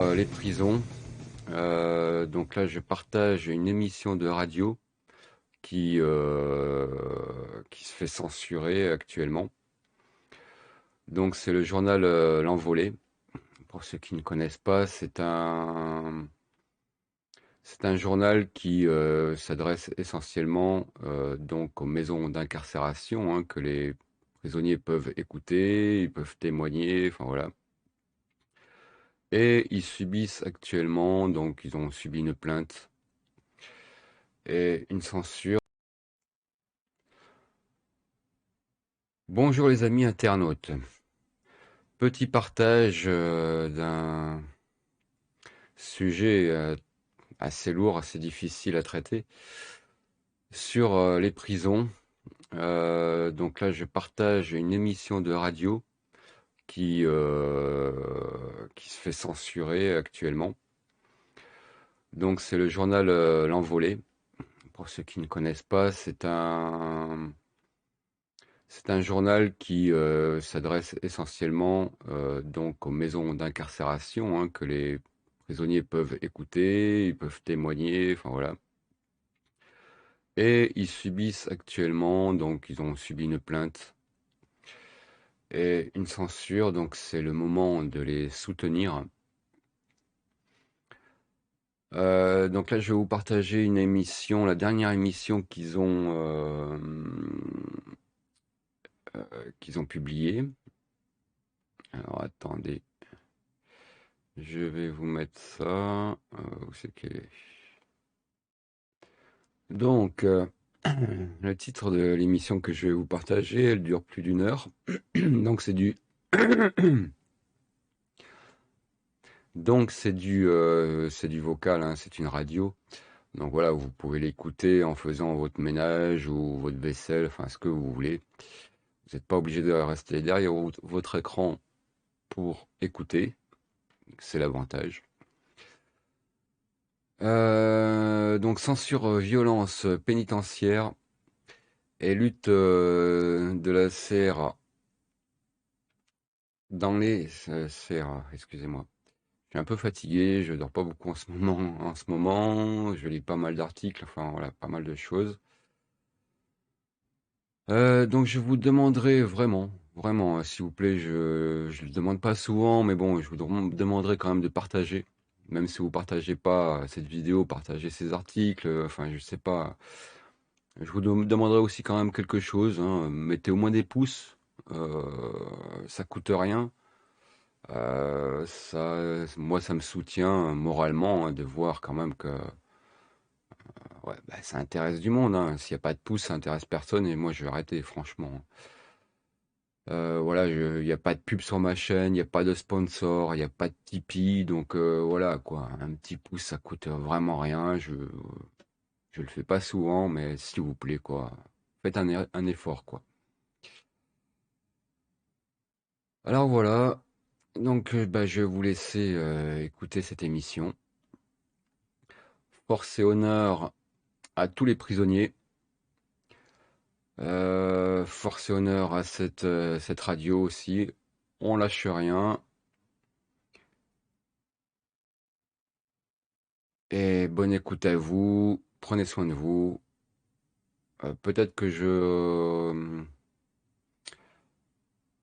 Les prisons. Donc là, je partage une émission de radio qui se fait censurer actuellement. Donc c'est le journal L'Envolée. Pour ceux qui ne connaissent pas, c'est un journal qui s'adresse essentiellement donc aux maisons d'incarcération, hein, que les prisonniers peuvent écouter, ils peuvent témoigner, enfin voilà. Et ils subissent actuellement, donc ils ont subi une plainte et une censure. Bonjour les amis internautes. Petit partage d'un sujet assez lourd, assez difficile à traiter sur les prisons. Donc là, je partage une émission de radio qui se fait censurer actuellement. Donc c'est le journal L'Envolée. Pour ceux qui ne connaissent pas, c'est un journal qui s'adresse essentiellement donc aux maisons d'incarcération, hein, que les prisonniers peuvent écouter, ils peuvent témoigner, enfin voilà. Et ils subissent actuellement, donc ils ont subi une plainte et une censure, donc c'est le moment de les soutenir. Donc là, je vais vous partager une émission, la dernière émission qu'ils ont publiée. Alors attendez. Je vais vous mettre ça. Où c'est qu'elle est? Donc, le titre de l'émission que je vais vous partager, elle dure plus d'une heure. Donc, c'est du vocal, hein, c'est une radio. Donc voilà, vous pouvez l'écouter en faisant votre ménage ou votre vaisselle, enfin ce que vous voulez. Vous n'êtes pas obligé de rester derrière votre écran pour écouter. C'est l'avantage. Donc censure, violence pénitentiaire et lutte de la CRA dans les CRA, excusez-moi. Je suis un peu fatigué, je dors pas beaucoup en ce moment, je lis pas mal d'articles, enfin voilà, pas mal de choses. Donc je vous demanderai vraiment, vraiment, s'il vous plaît, je le demande pas souvent, mais bon, je vous demanderai quand même de partager. Même si vous partagez pas cette vidéo, partagez ces articles, enfin je sais pas. Je vous demanderai aussi quand même quelque chose, hein. Mettez au moins des pouces, ça coûte rien. Moi, ça me soutient moralement, hein, de voir quand même que ouais, bah, ça intéresse du monde, hein. S'il n'y a pas de pouces, ça intéresse personne et moi je vais arrêter, franchement. Voilà, il n'y a pas de pub sur ma chaîne, il n'y a pas de sponsor, il n'y a pas de Tipeee, donc voilà quoi. Un petit pouce, ça coûte vraiment rien. Je le fais pas souvent, mais s'il vous plaît, quoi. Faites un effort, quoi. Alors voilà, donc bah, je vais vous laisser écouter cette émission. Force et honneur à tous les prisonniers. Force et honneur à cette radio aussi. On lâche rien. Et bonne écoute à vous. Prenez soin de vous. Peut-être que je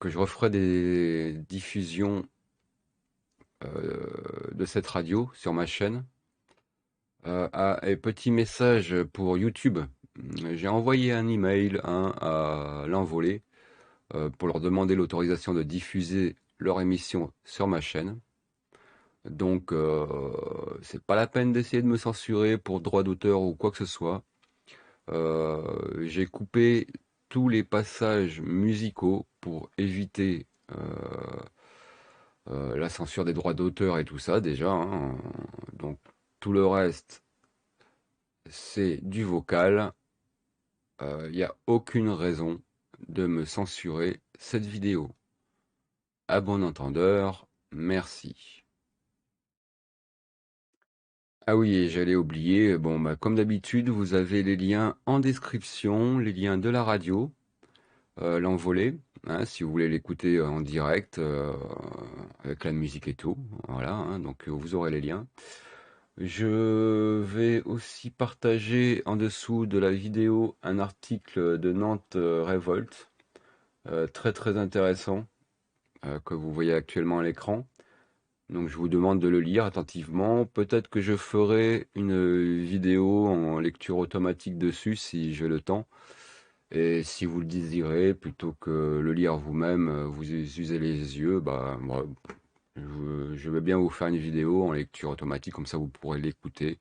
referai des diffusions de cette radio sur ma chaîne. Et petit message pour YouTube. J'ai envoyé un email, hein, à l'Envolée pour leur demander l'autorisation de diffuser leur émission sur ma chaîne. Donc, c'est pas la peine d'essayer de me censurer pour droit d'auteur ou quoi que ce soit. J'ai coupé tous les passages musicaux pour éviter la censure des droits d'auteur et tout ça déjà, hein. Donc, tout le reste, c'est du vocal. Il n'y a aucune raison de me censurer cette vidéo. À bon entendeur, merci. Ah oui, et j'allais oublier, bon, bah, comme d'habitude, vous avez les liens en description, les liens de la radio, l'envolée. hein, si vous voulez l'écouter en direct, avec la musique et tout. Voilà, hein, donc vous aurez les liens. Je vais aussi partager en dessous de la vidéo un article de Nantes Révolte, très très intéressant, que vous voyez actuellement à l'écran. Donc je vous demande de le lire attentivement. Peut-être que je ferai une vidéo en lecture automatique dessus si j'ai le temps. Et si vous le désirez, plutôt que le lire vous-même, vous usez les yeux, bah moi, je vais bien vous faire une vidéo en lecture automatique, comme ça vous pourrez l'écouter.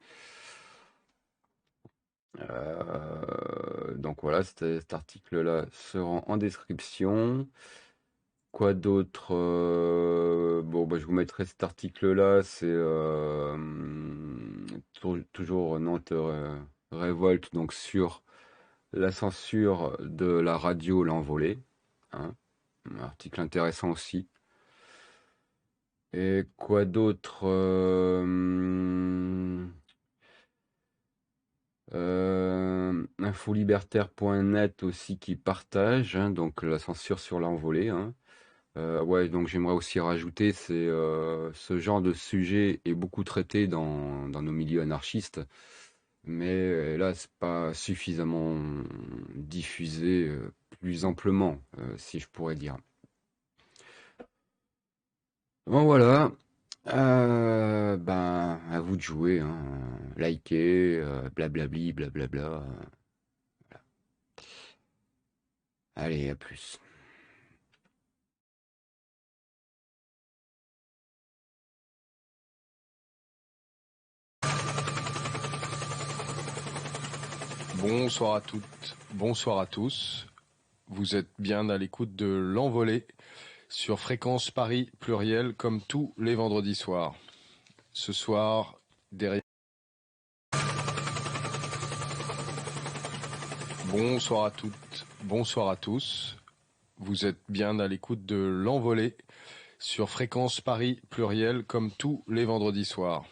Donc voilà, cet article-là sera en description. Quoi d'autre? Bon, bah, je vous mettrai cet article-là. C'est toujours Nantes Révolte, donc sur la censure de la radio L'Envolée, hein. Un article intéressant aussi. Et quoi d'autre? Infolibertaire.net aussi qui partage, hein, donc la censure sur l'envolée, hein. Ouais, donc j'aimerais aussi rajouter, c'est ce genre de sujet est beaucoup traité dans nos milieux anarchistes, mais hélas pas suffisamment diffusé plus amplement, si je pourrais dire. Bon voilà, ben à vous de jouer, hein. Likez, blablabli, blablabla. Allez, à plus. Bonsoir à toutes, bonsoir à tous. Vous êtes bien à l'écoute de l'Envolée sur Fréquence Paris pluriel comme tous les vendredis soirs. Ce soir, derrière... Bonsoir à toutes, bonsoir à tous. Vous êtes bien à l'écoute de l'Envolée sur Fréquence Paris pluriel comme tous les vendredis soirs.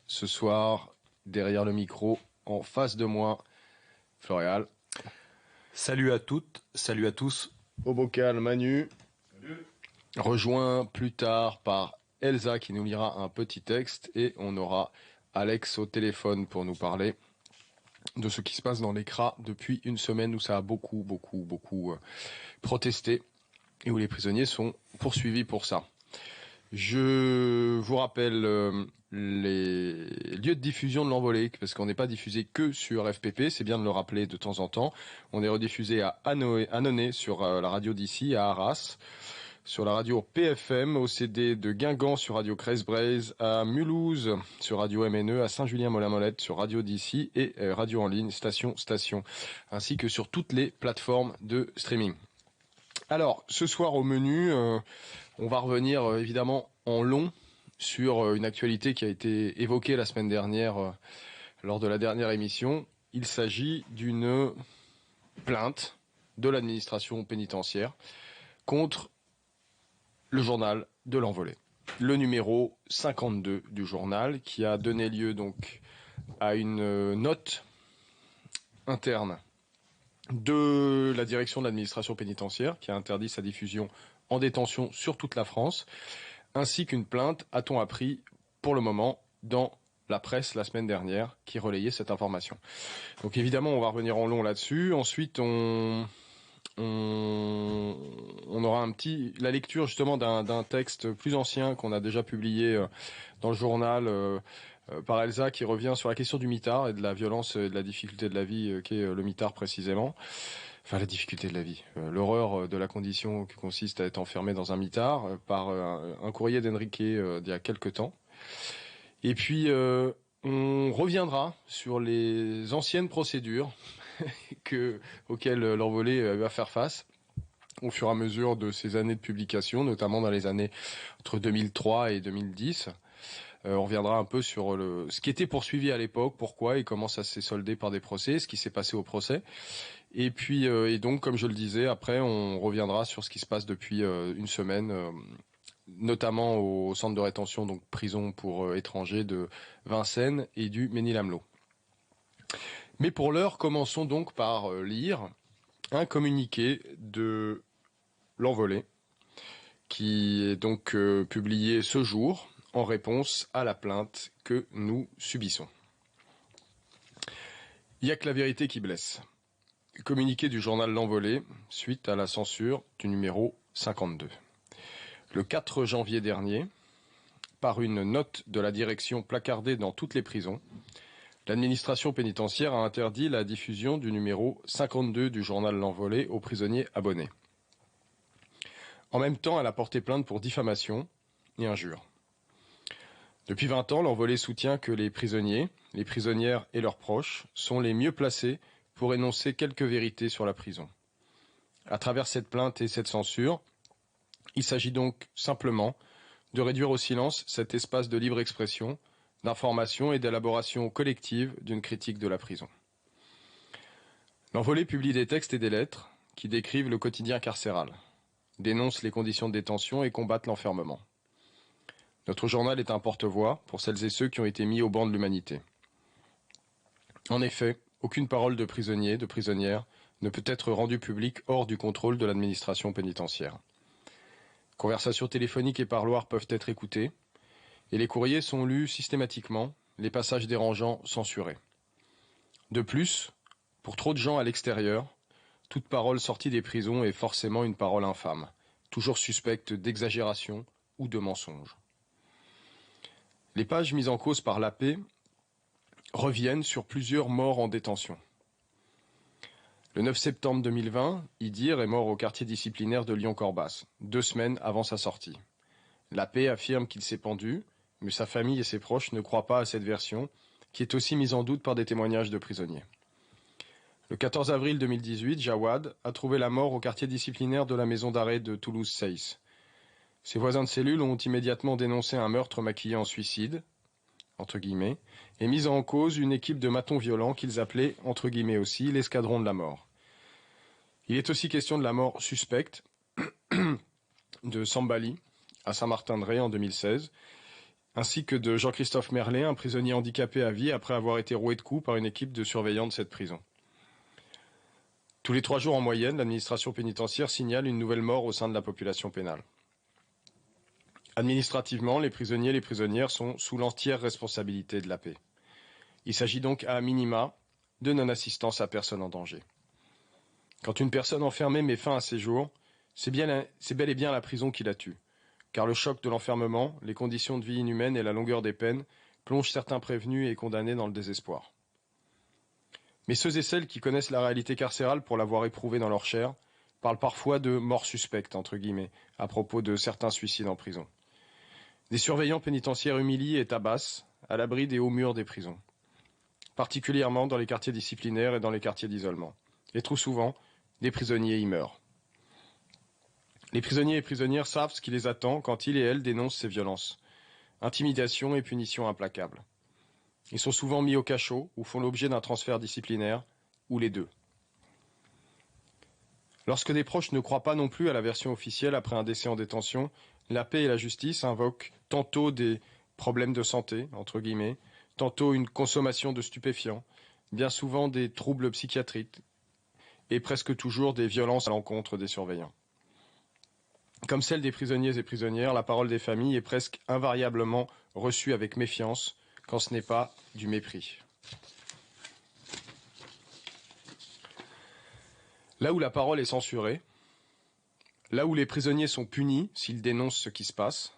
Ce soir, derrière le micro, en face de moi, Floréal. Salut à toutes, salut à tous. Au bocal, Manu. Salut. Rejoint plus tard par Elsa qui nous lira un petit texte et on aura Alex au téléphone pour nous parler de ce qui se passe dans l'ECRA depuis une semaine où ça a beaucoup protesté et où les prisonniers sont poursuivis pour ça. Je vous rappelle les lieux de diffusion de l'Envolée, parce qu'on n'est pas diffusé que sur FPP, c'est bien de le rappeler de temps en temps. On est rediffusé à Annonay sur la radio d'ici, à Arras, sur la radio PFM, au CD de Guingamp sur radio Crest-Braise, à Mulhouse sur radio MNE, à Saint-Julien-Molin-Molette sur radio d'ici et radio en ligne, station, ainsi que sur toutes les plateformes de streaming. Alors, ce soir au menu, on va revenir évidemment en long sur une actualité qui a été évoquée la semaine dernière lors de la dernière émission. Il s'agit d'une plainte de l'administration pénitentiaire contre le journal de l'Envolée. Le numéro 52 du journal qui a donné lieu donc à une note interne de la direction de l'administration pénitentiaire qui a interdit sa diffusion en détention sur toute la France, ainsi qu'une plainte, a-t-on appris pour le moment, dans la presse la semaine dernière qui relayait cette information. Donc évidemment, on va revenir en long là-dessus. Ensuite, on aura la lecture justement d'un texte plus ancien qu'on a déjà publié dans le journal par Elsa qui revient sur la question du mitard et de la violence et de la difficulté de la vie qu'est le mitard précisément. Enfin, la difficulté de la vie, l'horreur de la condition qui consiste à être enfermé dans un mitard par un courrier d'Enrique d'il y a quelque temps. Et puis, on reviendra sur les anciennes procédures auxquelles l'Envolée va faire face au fur et à mesure de ces années de publication, notamment dans les années entre 2003 et 2010. On reviendra un peu sur ce qui était poursuivi à l'époque, pourquoi et comment ça s'est soldé par des procès, ce qui s'est passé au procès. Et puis, et donc, comme je le disais, après, on reviendra sur ce qui se passe depuis une semaine, notamment au centre de rétention, donc prison pour étrangers de Vincennes et du Mesnil-Amelot. Mais pour l'heure, commençons donc par lire un communiqué de L'Envolée, qui est donc publié ce jour en réponse à la plainte que nous subissons. Il n'y a que la vérité qui blesse. Communiqué du journal L'Envolée suite à la censure du numéro 52. Le 4 janvier dernier, par une note de la direction placardée dans toutes les prisons, l'administration pénitentiaire a interdit la diffusion du numéro 52 du journal L'Envolée aux prisonniers abonnés. En même temps, elle a porté plainte pour diffamation et injure. Depuis 20 ans, L'Envolée soutient que les prisonniers, les prisonnières et leurs proches sont les mieux placés pour énoncer quelques vérités sur la prison. À travers cette plainte et cette censure, il s'agit donc simplement de réduire au silence cet espace de libre expression, d'information et d'élaboration collective d'une critique de la prison. L'Envolée publie des textes et des lettres qui décrivent le quotidien carcéral, dénoncent les conditions de détention et combattent l'enfermement. Notre journal est un porte-voix pour celles et ceux qui ont été mis au banc de l'humanité. En effet, aucune parole de prisonnier, de prisonnière ne peut être rendue publique hors du contrôle de l'administration pénitentiaire. Conversations téléphoniques et parloirs peuvent être écoutés, et les courriers sont lus systématiquement, les passages dérangeants censurés. De plus, pour trop de gens à l'extérieur, toute parole sortie des prisons est forcément une parole infâme, toujours suspecte d'exagération ou de mensonge. Les pages mises en cause par l'AP reviennent sur plusieurs morts en détention. Le 9 septembre 2020, Idir est mort au quartier disciplinaire de Lyon-Corbas, 2 semaines avant sa sortie. L'AP affirme qu'il s'est pendu, mais sa famille et ses proches ne croient pas à cette version, qui est aussi mise en doute par des témoignages de prisonniers. Le 14 avril 2018, Jawad a trouvé la mort au quartier disciplinaire de la maison d'arrêt de Toulouse-Seyss. Ses voisins de cellule ont immédiatement dénoncé un meurtre maquillé en suicide, entre guillemets, et mis en cause une équipe de matons violents qu'ils appelaient, entre guillemets aussi, l'escadron de la mort. Il est aussi question de la mort suspecte de Sambali, à Saint-Martin-de-Ré en 2016, ainsi que de Jean-Christophe Merlet, un prisonnier handicapé à vie après avoir été roué de coups par une équipe de surveillants de cette prison. Tous les 3 jours en moyenne, l'administration pénitentiaire signale une nouvelle mort au sein de la population pénale. Administrativement, les prisonniers et les prisonnières sont sous l'entière responsabilité de l'AP. Il s'agit donc à minima de non-assistance à personne en danger. Quand une personne enfermée met fin à ses jours, c'est bel et bien la prison qui la tue, car le choc de l'enfermement, les conditions de vie inhumaines et la longueur des peines plongent certains prévenus et condamnés dans le désespoir. Mais ceux et celles qui connaissent la réalité carcérale pour l'avoir éprouvée dans leur chair parlent parfois de mort suspecte, entre guillemets, à propos de certains suicides en prison. Des surveillants pénitentiaires humilient et tabassent à l'abri des hauts murs des prisons, particulièrement dans les quartiers disciplinaires et dans les quartiers d'isolement. Et trop souvent, des prisonniers y meurent. Les prisonniers et prisonnières savent ce qui les attend quand ils et elles dénoncent ces violences. Intimidation et punition implacables. Ils sont souvent mis au cachot ou font l'objet d'un transfert disciplinaire, ou les deux. Lorsque des proches ne croient pas non plus à la version officielle après un décès en détention, la paix et la justice invoquent tantôt des problèmes de santé, entre guillemets, tantôt une consommation de stupéfiants, bien souvent des troubles psychiatriques, et presque toujours des violences à l'encontre des surveillants. Comme celle des prisonniers et prisonnières, la parole des familles est presque invariablement reçue avec méfiance, quand ce n'est pas du mépris. Là où la parole est censurée, là où les prisonniers sont punis s'ils dénoncent ce qui se passe,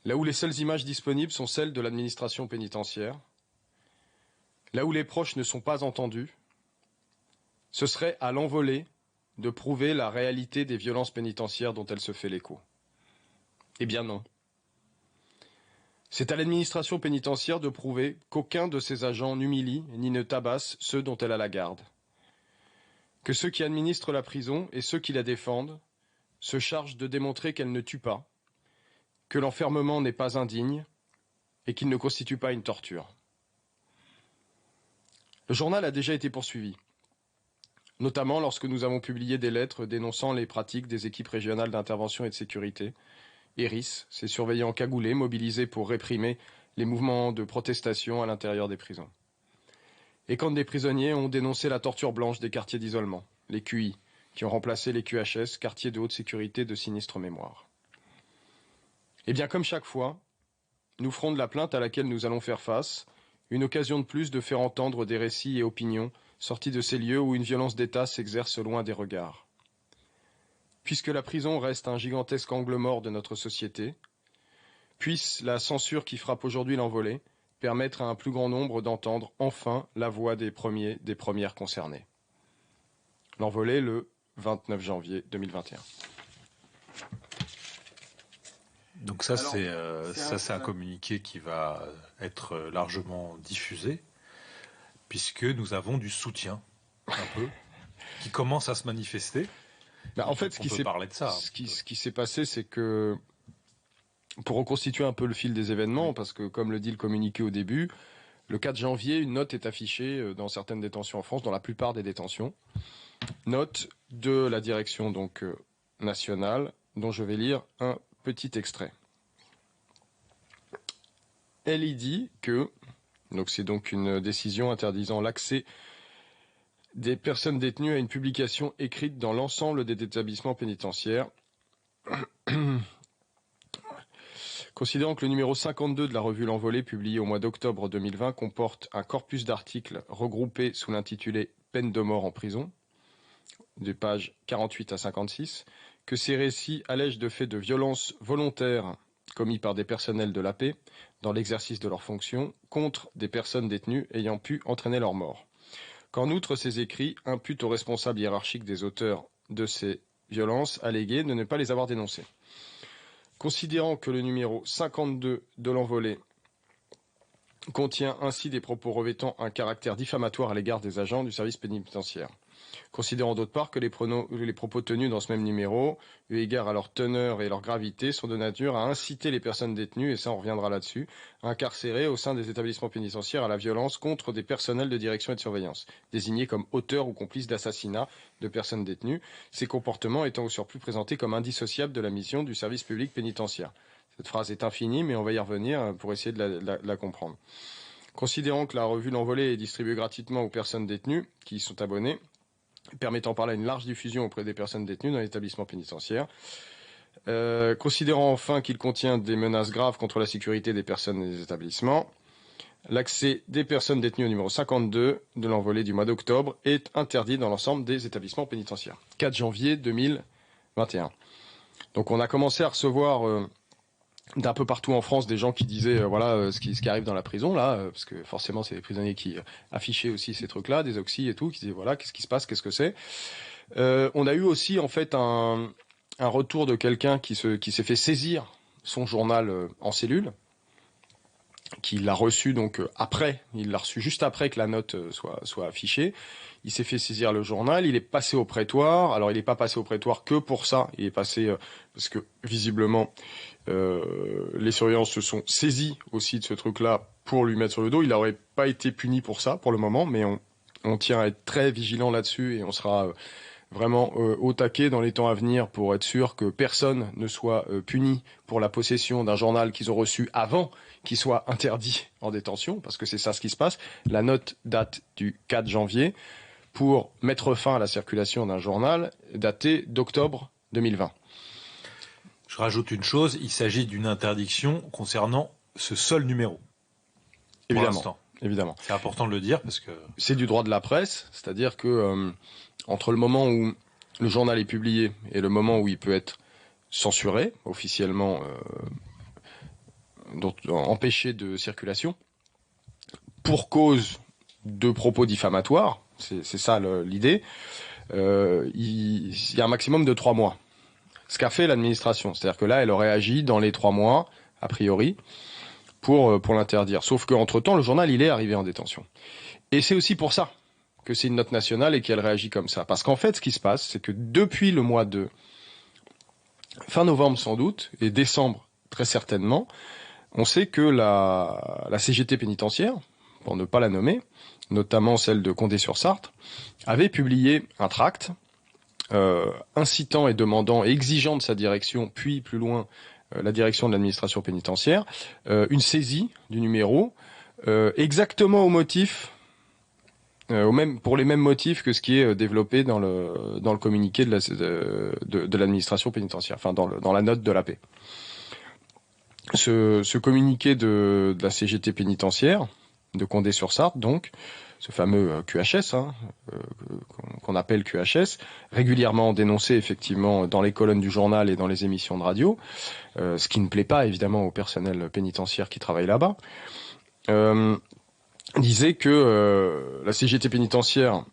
là où les seules images disponibles sont celles de l'administration pénitentiaire, là où les proches ne sont pas entendus, ce serait à l'Envolée de prouver la réalité des violences pénitentiaires dont elle se fait l'écho. Eh bien non. C'est à l'administration pénitentiaire de prouver qu'aucun de ses agents n'humilie ni ne tabasse ceux dont elle a la garde. Que ceux qui administrent la prison et ceux qui la défendent se chargent de démontrer qu'elle ne tue pas, que l'enfermement n'est pas indigne et qu'il ne constitue pas une torture. Le journal a déjà été poursuivi, notamment lorsque nous avons publié des lettres dénonçant les pratiques des équipes régionales d'intervention et de sécurité, ERIS, ces surveillants cagoulés mobilisés pour réprimer les mouvements de protestation à l'intérieur des prisons. Et quand des prisonniers ont dénoncé la torture blanche des quartiers d'isolement, les QI, qui ont remplacé les QHS, quartiers de haute sécurité de sinistre mémoire. Eh bien, comme chaque fois, nous ferons de la plainte à laquelle nous allons faire face une occasion de plus de faire entendre des récits et opinions sortis de ces lieux où une violence d'État s'exerce loin des regards. Puisque la prison reste un gigantesque angle mort de notre société, puisse la censure qui frappe aujourd'hui l'Envolée permettre à un plus grand nombre d'entendre enfin la voix des premiers, des premières concernées. L'Envolée le 29 janvier 2021. Donc ça, c'est un communiqué qui va être largement diffusé, puisque nous avons du soutien, un peu, qui commence à se manifester. En fait, ce qui s'est passé, c'est que, pour reconstituer un peu le fil des événements, parce que comme le dit le communiqué au début, le 4 janvier, une note est affichée dans certaines détentions en France, dans la plupart des détentions. Note de la direction donc nationale, dont je vais lire un petit extrait. Elle y dit que, donc c'est donc une décision interdisant l'accès des personnes détenues à une publication écrite dans l'ensemble des établissements pénitentiaires. Considérant que le numéro 52 de la revue L'Envolée, publié au mois d'octobre 2020, comporte un corpus d'articles regroupés sous l'intitulé « Peine de mort en prison », des pages 48 à 56, que ces récits allègent de faits de violence volontaires commis par des personnels de la paix dans l'exercice de leurs fonctions contre des personnes détenues ayant pu entraîner leur mort. Qu'en outre, ces écrits imputent aux responsables hiérarchiques des auteurs de ces violences alléguées de ne pas les avoir dénoncées. Considérant que le numéro 52 de L'Envolée contient ainsi des propos revêtant un caractère diffamatoire à l'égard des agents du service pénitentiaire. Considérant d'autre part que les propos tenus dans ce même numéro, eu égard à leur teneur et leur gravité, sont de nature à inciter les personnes détenues, et ça on reviendra là-dessus, incarcérées au sein des établissements pénitentiaires à la violence contre des personnels de direction et de surveillance, désignés comme auteurs ou complices d'assassinats de personnes détenues, ces comportements étant au surplus présentés comme indissociables de la mission du service public pénitentiaire. Cette phrase est infinie, mais on va y revenir pour essayer de la comprendre. Considérant que la revue L'Envolée est distribuée gratuitement aux personnes détenues qui y sont abonnées, permettant par là une large diffusion auprès des personnes détenues dans l'établissement pénitentiaire. Considérant enfin qu'il contient des menaces graves contre la sécurité des personnes et des établissements, l'accès des personnes détenues au numéro 52 de L'Envolée du mois d'octobre est interdit dans l'ensemble des établissements pénitentiaires. 4 janvier 2021. Donc on a commencé à recevoir d'un peu partout en France des gens qui disaient ce qui arrive dans la prison là, parce que forcément c'est les prisonniers qui affichaient aussi ces trucs là, des oxys et tout, qui disaient voilà qu'est-ce qui se passe, qu'est-ce que c'est. On a eu aussi en fait un retour de quelqu'un qui s'est fait saisir son journal en cellule, qui l'a reçu donc après, il l'a reçu juste après que la note soit affichée. Il s'est fait saisir le journal, il est passé au prétoire. Alors il n'est pas passé au prétoire que pour ça, il est passé parce que visiblement les surveillants se sont saisis aussi de ce truc-là pour lui mettre sur le dos. Il n'aurait pas été puni pour ça pour le moment, mais on tient à être très vigilant là-dessus et on sera vraiment au taquet dans les temps à venir pour être sûr que personne ne soit puni pour la possession d'un journal qu'ils ont reçu avant qu'il soit interdit en détention, parce que c'est ça ce qui se passe. La note date du 4 janvier pour mettre fin à la circulation d'un journal daté d'octobre 2020. Je rajoute une chose, il s'agit d'une interdiction concernant ce seul numéro. Évidemment. C'est important de le dire parce que... C'est du droit de la presse, c'est-à-dire que entre le moment où le journal est publié et le moment où il peut être censuré, officiellement empêché de circulation, pour cause de propos diffamatoires, c'est ça l'idée, il y a un maximum de 3 mois. Ce qu'a fait l'administration, c'est-à-dire que là, elle aurait agi dans les 3 mois, a priori, pour l'interdire. Sauf qu'entre-temps, le journal, il est arrivé en détention. Et c'est aussi pour ça que c'est une note nationale et qu'elle réagit comme ça. Parce qu'en fait, ce qui se passe, c'est que depuis le mois de fin novembre sans doute, et décembre très certainement, on sait que la CGT pénitentiaire, pour ne pas la nommer, notamment celle de Condé-sur-Sarthe, avait publié un tract incitant et demandant et exigeant de sa direction, puis plus loin la direction de l'administration pénitentiaire, une saisie du numéro exactement au motif pour les mêmes motifs que ce qui est développé dans le communiqué de l'administration pénitentiaire, enfin dans la note de la paix. Ce communiqué de la CGT pénitentiaire de Condé-sur-Sarthe, donc ce fameux QHS, qu'on appelle QHS, régulièrement dénoncé effectivement dans les colonnes du journal et dans les émissions de radio, ce qui ne plaît pas évidemment au personnel pénitentiaire qui travaille là-bas, disait que la CGT pénitentiaire,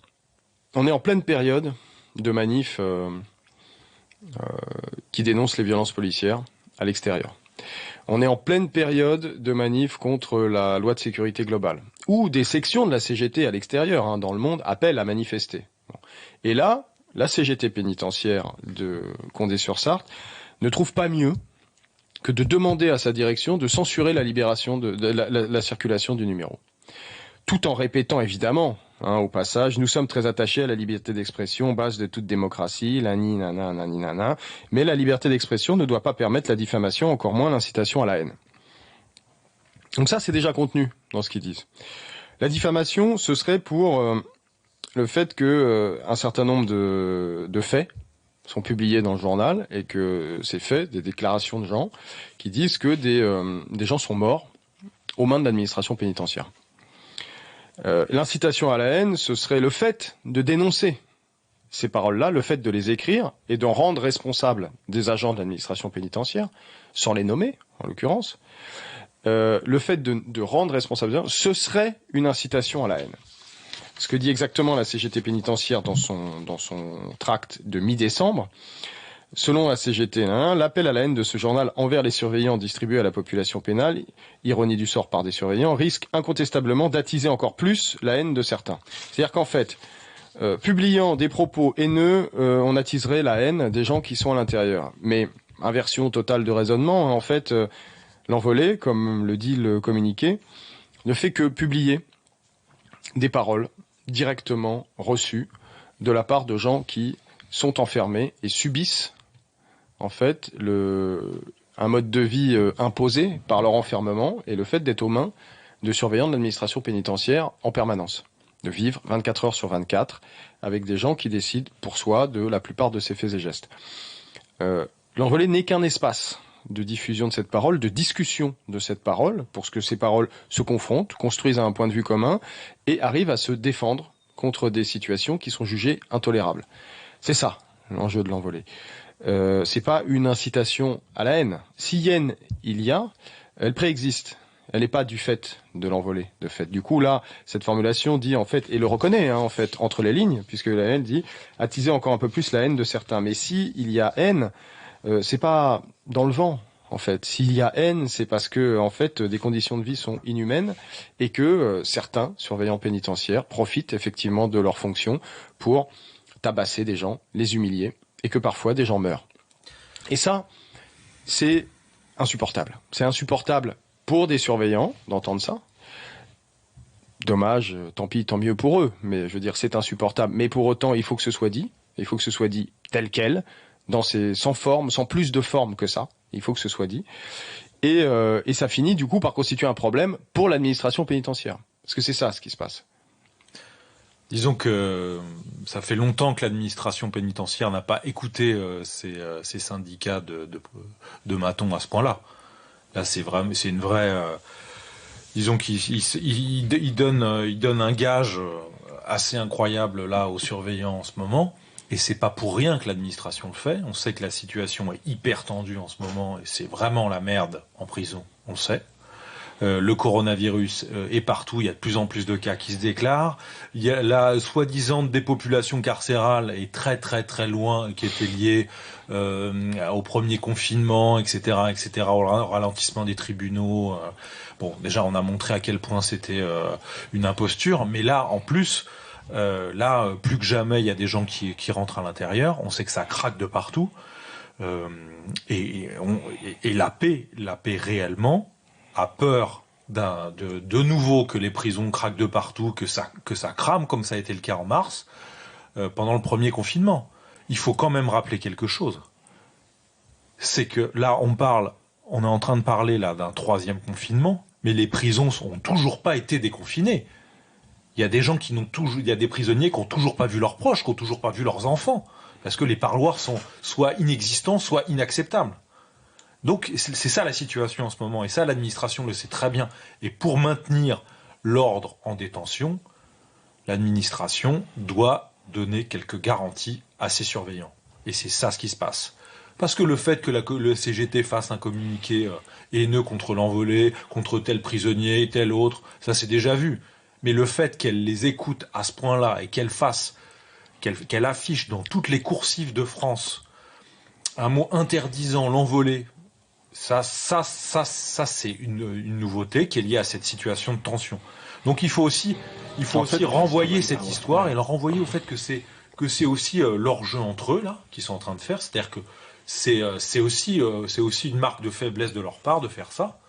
on est en pleine période de manifs qui dénoncent les violences policières à l'extérieur. On est en pleine période de manifs contre la loi de sécurité globale, où des sections de la CGT à l'extérieur, dans le monde, appellent à manifester. Et là, la CGT pénitentiaire de Condé-sur-Sarthe ne trouve pas mieux que de demander à sa direction de censurer la libération la circulation du numéro. Tout en répétant évidemment, au passage, nous sommes très attachés à la liberté d'expression, base de toute démocratie, nani, mais la liberté d'expression ne doit pas permettre la diffamation, encore moins l'incitation à la haine. Donc ça, c'est déjà contenu dans ce qu'ils disent. La diffamation, ce serait pour le fait que un certain nombre de faits sont publiés dans le journal et que ces faits, des déclarations de gens qui disent que des gens sont morts aux mains de l'administration pénitentiaire. L'incitation à la haine, ce serait le fait de dénoncer ces paroles-là, le fait de les écrire et d'en rendre responsables des agents de l'administration pénitentiaire, sans les nommer, en l'occurrence. Le fait de rendre responsables, ce serait une incitation à la haine. Ce que dit exactement la CGT pénitentiaire dans son tract de mi-décembre, selon la CGT, l'appel à la haine de ce journal envers les surveillants distribué à la population pénale, ironie du sort par des surveillants, risque incontestablement d'attiser encore plus la haine de certains. C'est-à-dire qu'en fait, publiant des propos haineux, on attiserait la haine des gens qui sont à l'intérieur. Mais inversion totale de raisonnement, en fait, l'envolé, comme le dit le communiqué, ne fait que publier des paroles directement reçues de la part de gens qui sont enfermés et subissent en fait un mode de vie imposé par leur enfermement et le fait d'être aux mains de surveillants de l'administration pénitentiaire en permanence, de vivre 24 heures sur 24 avec des gens qui décident pour soi de la plupart de ces faits et gestes. L'envolé n'est qu'un espace de diffusion de cette parole, de discussion de cette parole, pour que ces paroles se confrontent, construisent un point de vue commun et arrivent à se défendre contre des situations qui sont jugées intolérables. C'est ça, l'enjeu de l'envolé. C'est pas une incitation à la haine. Si haine il y a, elle préexiste. Elle n'est pas du fait de l'envolé, de fait. Du coup, là, cette formulation dit, en fait, et le reconnaît, en fait, entre les lignes, puisque la haine dit attiser encore un peu plus la haine de certains. Mais si il y a haine, c'est pas dans le vent, en fait. S'il y a haine, c'est parce que, en fait, des conditions de vie sont inhumaines et que certains surveillants pénitentiaires profitent effectivement de leur fonction pour tabasser des gens, les humilier, et que parfois des gens meurent. Et ça, c'est insupportable. C'est insupportable pour des surveillants d'entendre ça. Dommage, tant pis, tant mieux pour eux, mais je veux dire, c'est insupportable. Mais pour autant, il faut que ce soit dit, il faut que ce soit dit tel quel, sans forme, sans plus de forme que ça, il faut que ce soit dit. Et ça finit du coup par constituer un problème pour l'administration pénitentiaire. Parce que c'est ça ce qui se passe. Disons que ça fait longtemps que l'administration pénitentiaire n'a pas écouté ces syndicats de matons à ce point-là. Là, c'est une vraie. Disons qu'il donne un gage assez incroyable là aux surveillants en ce moment, et c'est pas pour rien que l'administration le fait. On sait que la situation est hyper tendue en ce moment, et c'est vraiment la merde en prison. On le sait. Le coronavirus est partout, il y a de plus en plus de cas qui se déclarent. Il y a la soi-disant dépopulation carcérale est très très très loin, qui était liée au premier confinement, etc., au ralentissement des tribunaux. Bon, déjà on a montré à quel point c'était une imposture, mais là en plus, plus que jamais, il y a des gens qui rentrent à l'intérieur. On sait que ça craque de partout, et la paix réellement a peur de nouveau que les prisons craquent de partout, que ça crame comme ça a été le cas en mars, pendant le premier confinement. Il faut quand même rappeler quelque chose. C'est que là, on est en train de parler là d'un troisième confinement, mais les prisons n'ont toujours pas été déconfinées. Il y a des gens il y a des prisonniers qui ont toujours pas vu leurs proches, qui ont toujours pas vu leurs enfants, parce que les parloirs sont soit inexistants, soit inacceptables. Donc c'est ça la situation en ce moment, et ça l'administration le sait très bien. Et pour maintenir l'ordre en détention, l'administration doit donner quelques garanties à ses surveillants. Et c'est ça ce qui se passe. Parce que le fait que le CGT fasse un communiqué haineux contre l'envolée, contre tel prisonnier, tel autre, ça c'est déjà vu. Mais le fait qu'elle les écoute à ce point-là et qu'elle affiche dans toutes les coursives de France un mot interdisant l'envolée, ça c'est une nouveauté qui est liée à cette situation de tension. Donc il faut aussi renvoyer cette histoire et leur renvoyer au fait que c'est aussi leur jeu entre eux là qu'ils sont en train de faire, c'est-à-dire que c'est aussi une marque de faiblesse de leur part de faire ça.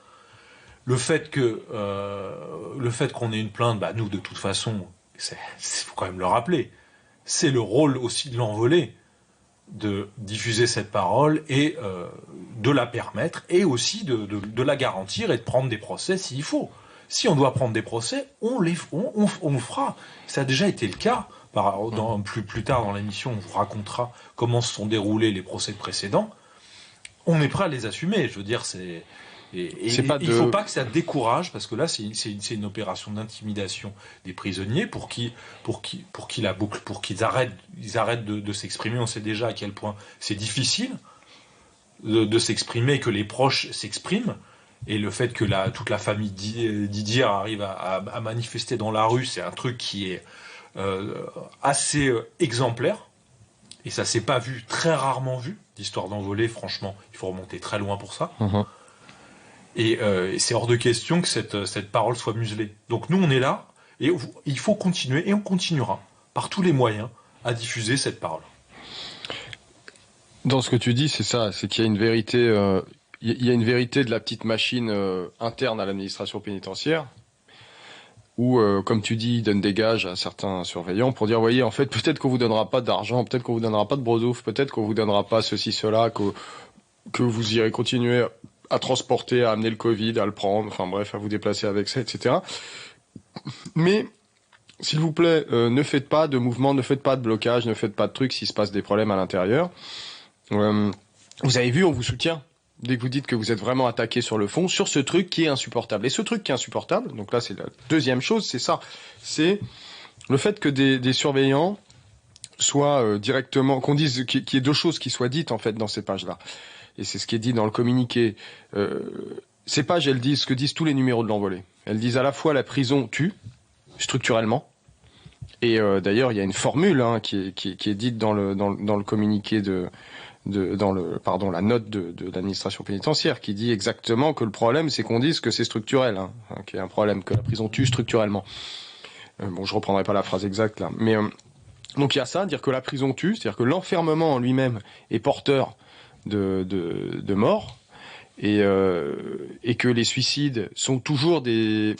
Le fait qu'on ait une plainte, nous de toute façon, faut quand même le rappeler, c'est le rôle aussi de l'envolée de diffuser cette parole et de la permettre et aussi de la garantir et de prendre des procès s'il faut. Si on doit prendre des procès, on le fera. Ça a déjà été le cas. Plus tard dans l'émission, on vous racontera comment se sont déroulés les procès précédents. On est prêt à les assumer. Je veux dire, il ne faut pas que ça décourage, parce que là, c'est une opération d'intimidation des prisonniers pour qu'ils arrêtent de s'exprimer. On sait déjà à quel point c'est difficile de s'exprimer, que les proches s'expriment. Et le fait que toute la famille Didier arrive à manifester dans la rue, c'est un truc qui est assez exemplaire. Et ça s'est pas vu, très rarement vu, d'histoire d'envolée, franchement. Il faut remonter très loin pour ça. Mmh. Et c'est hors de question que cette parole soit muselée. Donc nous, on est là, et il faut continuer, et on continuera, par tous les moyens, à diffuser cette parole. Dans ce que tu dis, c'est ça, c'est qu'il y a une vérité... Il y a une vérité de la petite machine interne à l'administration pénitentiaire où, comme tu dis, ils donnent des gages à certains surveillants pour dire, voyez, en fait, peut-être qu'on vous donnera pas d'argent, peut-être qu'on vous donnera pas de brosouf, peut-être qu'on vous donnera pas ceci, cela, que vous irez continuer à transporter, à amener le Covid, à le prendre, enfin bref, à vous déplacer avec ça, etc. Mais, s'il vous plaît, ne faites pas de mouvement, ne faites pas de blocage, ne faites pas de trucs s'il se passe des problèmes à l'intérieur. Vous avez vu, on vous soutient. Dès que vous dites que vous êtes vraiment attaqué sur le fond, sur ce truc qui est insupportable. Et ce truc qui est insupportable, donc là c'est la deuxième chose, c'est ça. C'est le fait que des surveillants soient directement, qu'il y ait deux choses qui soient dites en fait dans ces pages-là. Et c'est ce qui est dit dans le communiqué. Ces pages, elles disent ce que disent tous les numéros de l'envolée. Elles disent à la fois la prison tue, structurellement. Et d'ailleurs, il y a une formule qui est dite dans le communiqué la note de l'administration pénitentiaire qui dit exactement que le problème c'est qu'on dise que c'est structurel, qu'il y a un problème, que la prison tue structurellement. Je reprendrai pas la phrase exacte là, mais donc il y a ça, dire que la prison tue, c'est-à-dire que l'enfermement en lui-même est porteur de mort et que les suicides sont toujours des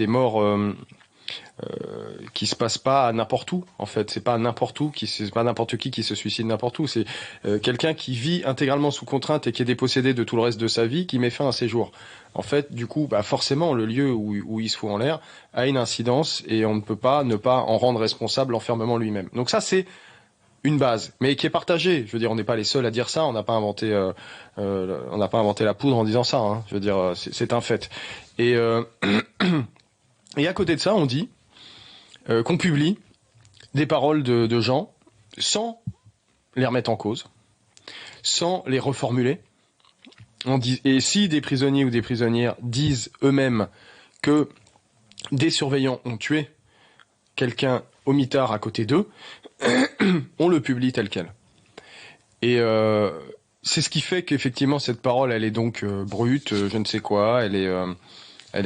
morts qui se passe pas à n'importe où. En fait, c'est pas n'importe qui se suicide n'importe où. C'est quelqu'un qui vit intégralement sous contrainte et qui est dépossédé de tout le reste de sa vie, qui met fin à ses jours. En fait, du coup, forcément, le lieu où il se fout en l'air a une incidence et on ne peut pas ne pas en rendre responsable l'enfermement lui-même. Donc ça, c'est une base, mais qui est partagée. Je veux dire, on n'est pas les seuls à dire ça. On n'a pas inventé la poudre en disant ça. Je veux dire, c'est un fait. Et à côté de ça, on dit qu'on publie des paroles de gens sans les remettre en cause, sans les reformuler. Et si des prisonniers ou des prisonnières disent eux-mêmes que des surveillants ont tué quelqu'un au mitard à côté d'eux, on le publie tel quel. Et c'est ce qui fait qu'effectivement cette parole, elle est donc brute, je ne sais quoi, elle est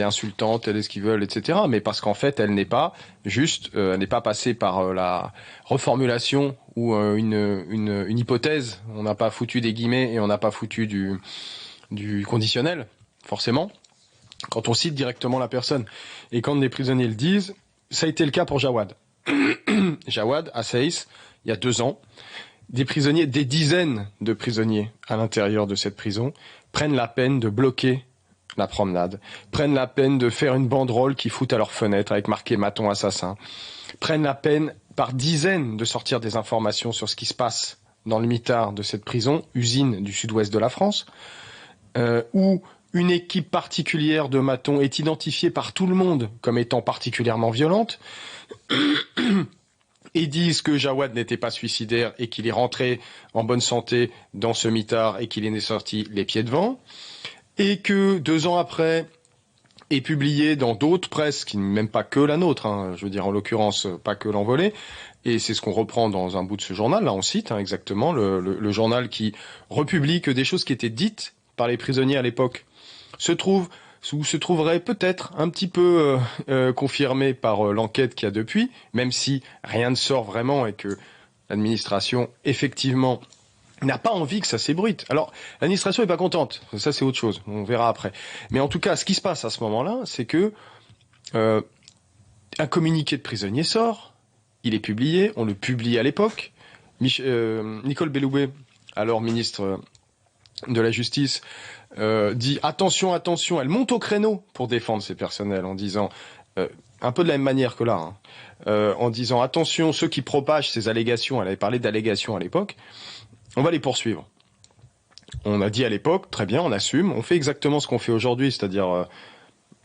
insultante, elle est ce qu'ils veulent, etc. Mais parce qu'en fait, elle n'est pas juste, elle n'est pas passée par la reformulation ou une hypothèse. On n'a pas foutu des guillemets et on n'a pas foutu du conditionnel, forcément, quand on cite directement la personne. Et quand des prisonniers le disent, ça a été le cas pour Jawad. Jawad, à Saïs, il y a 2 ans, des dizaines de prisonniers à l'intérieur de cette prison prennent la peine de bloquer la promenade, prennent la peine de faire une banderole qui fout à leur fenêtre avec marqué Maton assassin, prennent la peine par dizaines de sortir des informations sur ce qui se passe dans le mitard de cette prison, usine du sud-ouest de la France, où une équipe particulière de matons est identifiée par tout le monde comme étant particulièrement violente, et disent que Jawad n'était pas suicidaire et qu'il est rentré en bonne santé dans ce mitard et qu'il est sorti les pieds devant, et que 2 ans après est publié dans d'autres presses, qui même pas que la nôtre, hein, je veux dire en l'occurrence pas que l'Envolée, et c'est ce qu'on reprend dans un bout de ce journal, là on cite exactement le journal qui republie que des choses qui étaient dites par les prisonniers à l'époque se trouveraient peut-être un petit peu confirmées par l'enquête qu'il y a depuis, même si rien ne sort vraiment et que l'administration effectivement n'a pas envie que ça s'ébruite. Alors, l'administration est pas contente. Ça, c'est autre chose. On verra après. Mais en tout cas, ce qui se passe à ce moment-là, c'est que un communiqué de prisonnier sort. Il est publié. On le publie à l'époque. Nicole Belloubet, alors ministre de la Justice, dit attention, attention. Elle monte au créneau pour défendre ses personnels en disant un peu de la même manière que là, en disant attention, ceux qui propagent ces allégations. Elle avait parlé d'allégations à l'époque. On va les poursuivre. On a dit à l'époque, très bien, on assume, on fait exactement ce qu'on fait aujourd'hui, c'est-à-dire,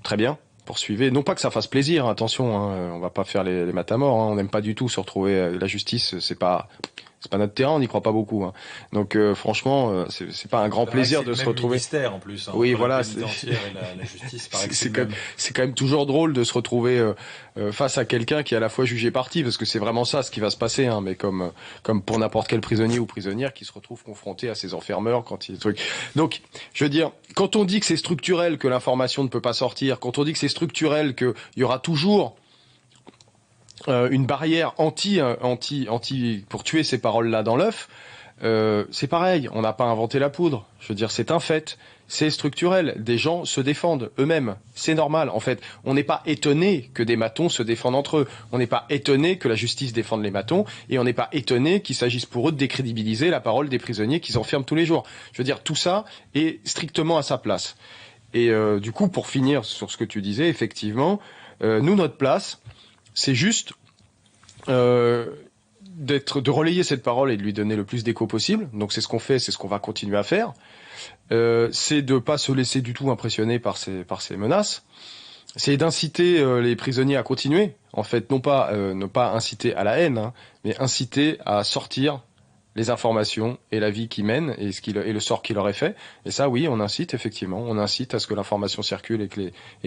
très bien, poursuivez. Non pas que ça fasse plaisir, attention, hein, on va pas faire les matamores, hein, on n'aime pas du tout se retrouver, la justice, c'est pas notre terrain, on n'y croit pas beaucoup. Hein. Donc franchement, c'est pas un grand plaisir de se retrouver. Ministère en plus. Hein, oui, voilà. La pénitentiaire et la justice, c'est quand même toujours drôle de se retrouver face à quelqu'un qui est à la fois jugé parti, parce que c'est vraiment ça ce qui va se passer. Hein, mais comme pour n'importe quel prisonnier ou prisonnière qui se retrouve confronté à ses enfermeurs quand il truc. Donc, je veux dire, quand on dit que c'est structurel, que l'information ne peut pas sortir, quand on dit que c'est structurel, qu'il y aura toujours une barrière anti pour tuer ces paroles-là dans l'œuf, c'est pareil, on n'a pas inventé la poudre. Je veux dire, c'est un fait, c'est structurel. Des gens se défendent eux-mêmes, c'est normal. En fait, on n'est pas étonné que des matons se défendent entre eux. On n'est pas étonné que la justice défende les matons, et on n'est pas étonné qu'il s'agisse pour eux de décrédibiliser la parole des prisonniers qu'ils enferment tous les jours. Je veux dire, tout ça est strictement à sa place. Et du coup, pour finir sur ce que tu disais, effectivement, nous, notre place, c'est juste de relayer cette parole et de lui donner le plus d'écho possible. Donc c'est ce qu'on fait, c'est ce qu'on va continuer à faire. C'est de pas se laisser du tout impressionner par ces menaces. C'est d'inciter les prisonniers à continuer. En fait, non pas ne pas inciter à la haine, hein, mais inciter à sortir les informations et la vie qu'ils mènent et le sort qu'il leur est fait. Et ça, oui, on incite effectivement, on incite à ce que l'information circule et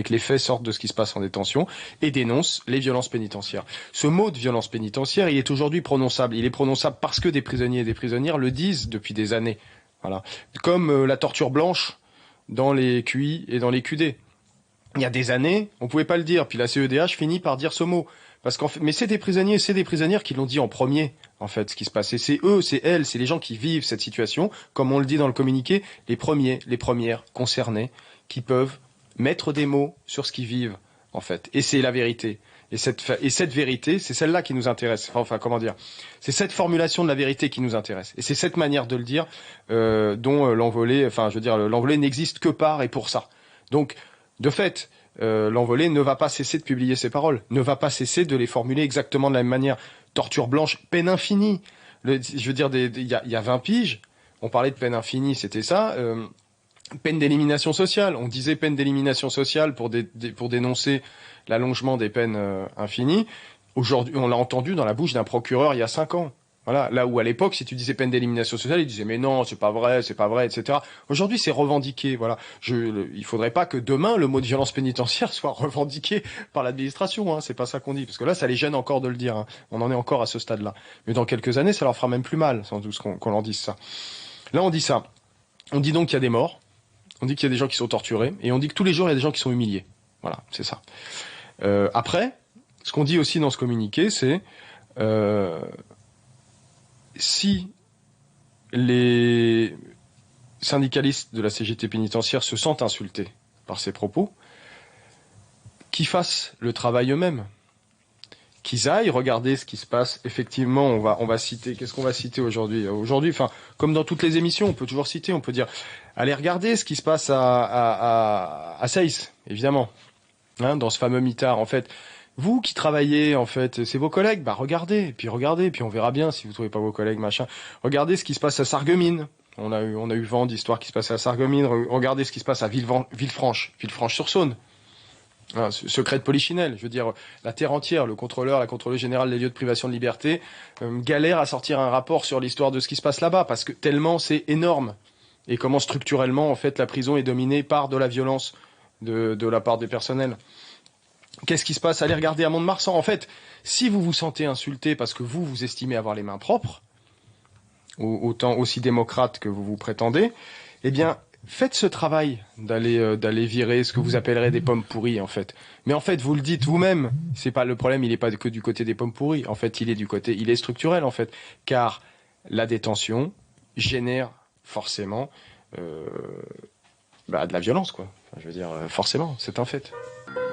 que les faits sortent de ce qui se passe en détention et dénonce les violences pénitentiaires. Ce mot de violence pénitentiaire, il est aujourd'hui prononçable. Il est prononçable parce que des prisonniers et des prisonnières le disent depuis des années. Voilà, comme la torture blanche dans les QI et dans les QD. Il y a des années, on pouvait pas le dire. Puis la CEDH finit par dire ce mot. Parce qu'en fait, mais c'est des prisonniers, c'est des prisonnières qui l'ont dit en premier, en fait, ce qui se passait. C'est eux, c'est elles, c'est les gens qui vivent cette situation, comme on le dit dans le communiqué, les premières concernés, qui peuvent mettre des mots sur ce qu'ils vivent, en fait. Et c'est la vérité. Et cette vérité, c'est celle-là qui nous intéresse. Enfin, comment dire? C'est cette formulation de la vérité qui nous intéresse. Et c'est cette manière de le dire dont l'Envolée, enfin, je veux dire, l'Envolée n'existe que par et pour ça. Donc, de fait, l'Envolée ne va pas cesser de publier ses paroles, ne va pas cesser de les formuler exactement de la même manière. Torture blanche, peine infinie. Je veux dire, il y a 20 piges, on parlait de peine infinie, c'était ça. Peine d'élimination sociale. On disait peine d'élimination sociale pour dénoncer l'allongement des peines infinies. Aujourd'hui, on l'a entendu dans la bouche d'un procureur il y a 5 ans. Voilà, là où à l'époque, si tu disais peine d'élimination sociale, il disait mais non, c'est pas vrai, etc. Aujourd'hui, c'est revendiqué. Voilà, il faudrait pas que demain le mot de violence pénitentiaire soit revendiqué par l'administration. Hein. C'est pas ça qu'on dit, parce que là, ça les gêne encore de le dire. Hein. On en est encore à ce stade-là. Mais dans quelques années, ça leur fera même plus mal, sans doute qu'on leur dise ça. Là, on dit ça. On dit donc qu'il y a des morts. On dit qu'il y a des gens qui sont torturés, et on dit que tous les jours il y a des gens qui sont humiliés. Voilà, c'est ça. Après, ce qu'on dit aussi dans ce communiqué, c'est si les syndicalistes de la CGT pénitentiaire se sentent insultés par ces propos, qu'ils fassent le travail eux-mêmes, qu'ils aillent regarder ce qui se passe. Effectivement, on va citer. Qu'est-ce qu'on va citer aujourd'hui ? Aujourd'hui, enfin, comme dans toutes les émissions, on peut toujours citer. On peut dire, allez regarder ce qui se passe à Seyss, évidemment, hein, dans ce fameux mitard. En fait, vous qui travaillez, en fait, c'est vos collègues. Bah regardez, puis on verra bien si vous trouvez pas vos collègues, machin. Regardez ce qui se passe à Sarreguemines. On a eu vent d'histoires qui se passaient à Sarreguemines. Regardez ce qui se passe à Villefranche-sur-Saône. Secret de Polichinelle, je veux dire, la terre entière, la contrôleur général des lieux de privation de liberté, galère à sortir un rapport sur l'histoire de ce qui se passe là-bas, parce que tellement c'est énorme. Et comment structurellement, en fait, la prison est dominée par de la violence de la part des personnels. Qu'est-ce qui se passe ? Allez regarder à Mont-de-Marsan. En fait, si vous vous sentez insulté parce que vous estimez avoir les mains propres, autant aussi démocrate que vous vous prétendez, eh bien, faites ce travail d'aller virer ce que vous appellerez des pommes pourries, en fait. Mais en fait, vous le dites vous-même, c'est pas le problème, il est pas que du côté des pommes pourries. En fait, il est structurel, en fait. Car la détention génère forcément, de la violence, quoi. Enfin, je veux dire, forcément, c'est un fait.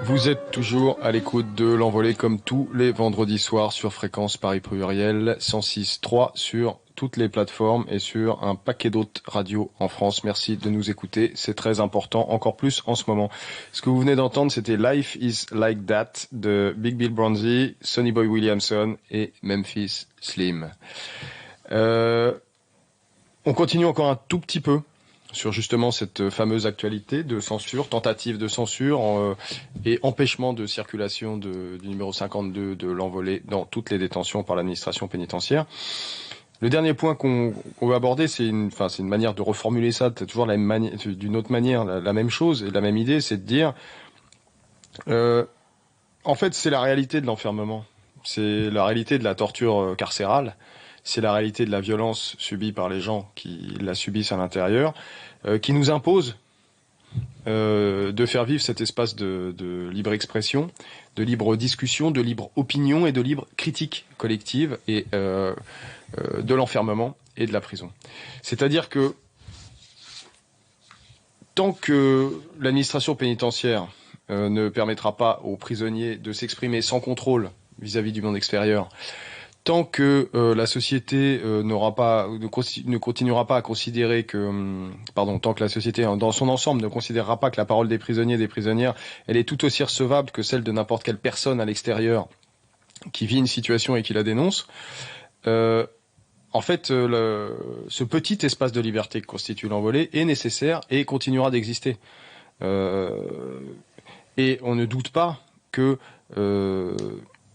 Vous êtes toujours à l'écoute de l'Envolée comme tous les vendredis soirs sur Fréquence Paris Pluriel 106.3 sur toutes les plateformes et sur un paquet d'autres radios en France. Merci de nous écouter, c'est très important, encore plus en ce moment. Ce que vous venez d'entendre, c'était Life is Like That de Big Bill Bronzy, Sonny Boy Williamson et Memphis Slim. On continue encore un tout petit peu sur justement cette fameuse actualité de censure, tentative de censure et empêchement de circulation du numéro 52 de l'Envolée dans toutes les détentions par l'administration pénitentiaire. Le dernier point qu'on va aborder, c'est une manière de reformuler ça, toujours d'une autre manière, la même chose et la même idée, c'est de dire, en fait, c'est la réalité de l'enfermement, c'est la réalité de la torture carcérale, c'est la réalité de la violence subie par les gens qui la subissent à l'intérieur, qui nous impose de faire vivre cet espace de libre expression, de libre discussion, de libre opinion et de libre critique collective et de l'enfermement et de la prison. C'est-à-dire que tant que l'administration pénitentiaire ne permettra pas aux prisonniers de s'exprimer sans contrôle vis-à-vis du monde extérieur, tant que la société ne continuera pas à considérer tant que la société dans son ensemble ne considérera pas que la parole des prisonniers et des prisonnières, elle est tout aussi recevable que celle de n'importe quelle personne à l'extérieur qui vit une situation et qui la dénonce, en fait, ce petit espace de liberté que constitue l'Envolée est nécessaire et continuera d'exister. Et on ne doute pas que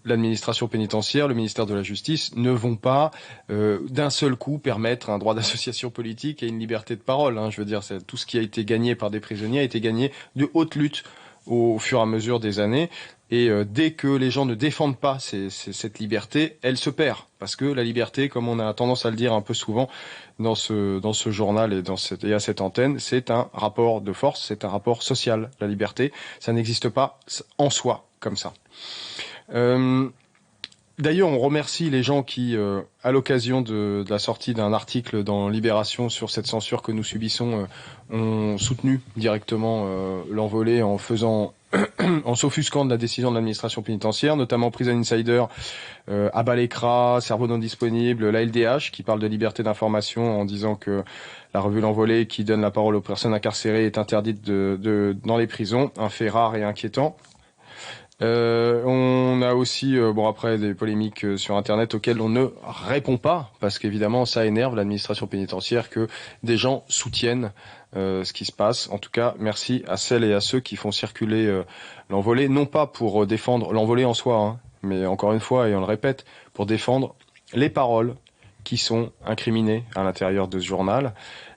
l'administration pénitentiaire, le ministère de la Justice ne vont pas d'un seul coup permettre un droit d'association politique et une liberté de parole. Je veux dire, tout ce qui a été gagné par des prisonniers a été gagné de haute lutte au fur et à mesure des années. Et dès que les gens ne défendent pas cette liberté, elle se perd. Parce que la liberté, comme on a tendance à le dire un peu souvent dans ce journal et à cette antenne, c'est un rapport de force, c'est un rapport social. La liberté, ça n'existe pas en soi comme ça. D'ailleurs, on remercie les gens qui, à l'occasion de la sortie d'un article dans Libération sur cette censure que nous subissons, ont soutenu directement l'Envolée en s'offusquant de la décision de l'administration pénitentiaire, notamment Prison Insider, Abat l'écran, Cerveau non disponible, la LDH qui parle de liberté d'information en disant que la revue L'Envolée qui donne la parole aux personnes incarcérées est interdite dans les prisons, un fait rare et inquiétant. On a aussi, après des polémiques sur Internet auxquelles on ne répond pas, parce qu'évidemment ça énerve l'administration pénitentiaire que des gens soutiennent ce qui se passe. En tout cas, merci à celles et à ceux qui font circuler l'Envolée, non pas pour défendre l'Envolée en soi, mais encore une fois, et on le répète, pour défendre les paroles qui sont incriminées à l'intérieur de ce journal,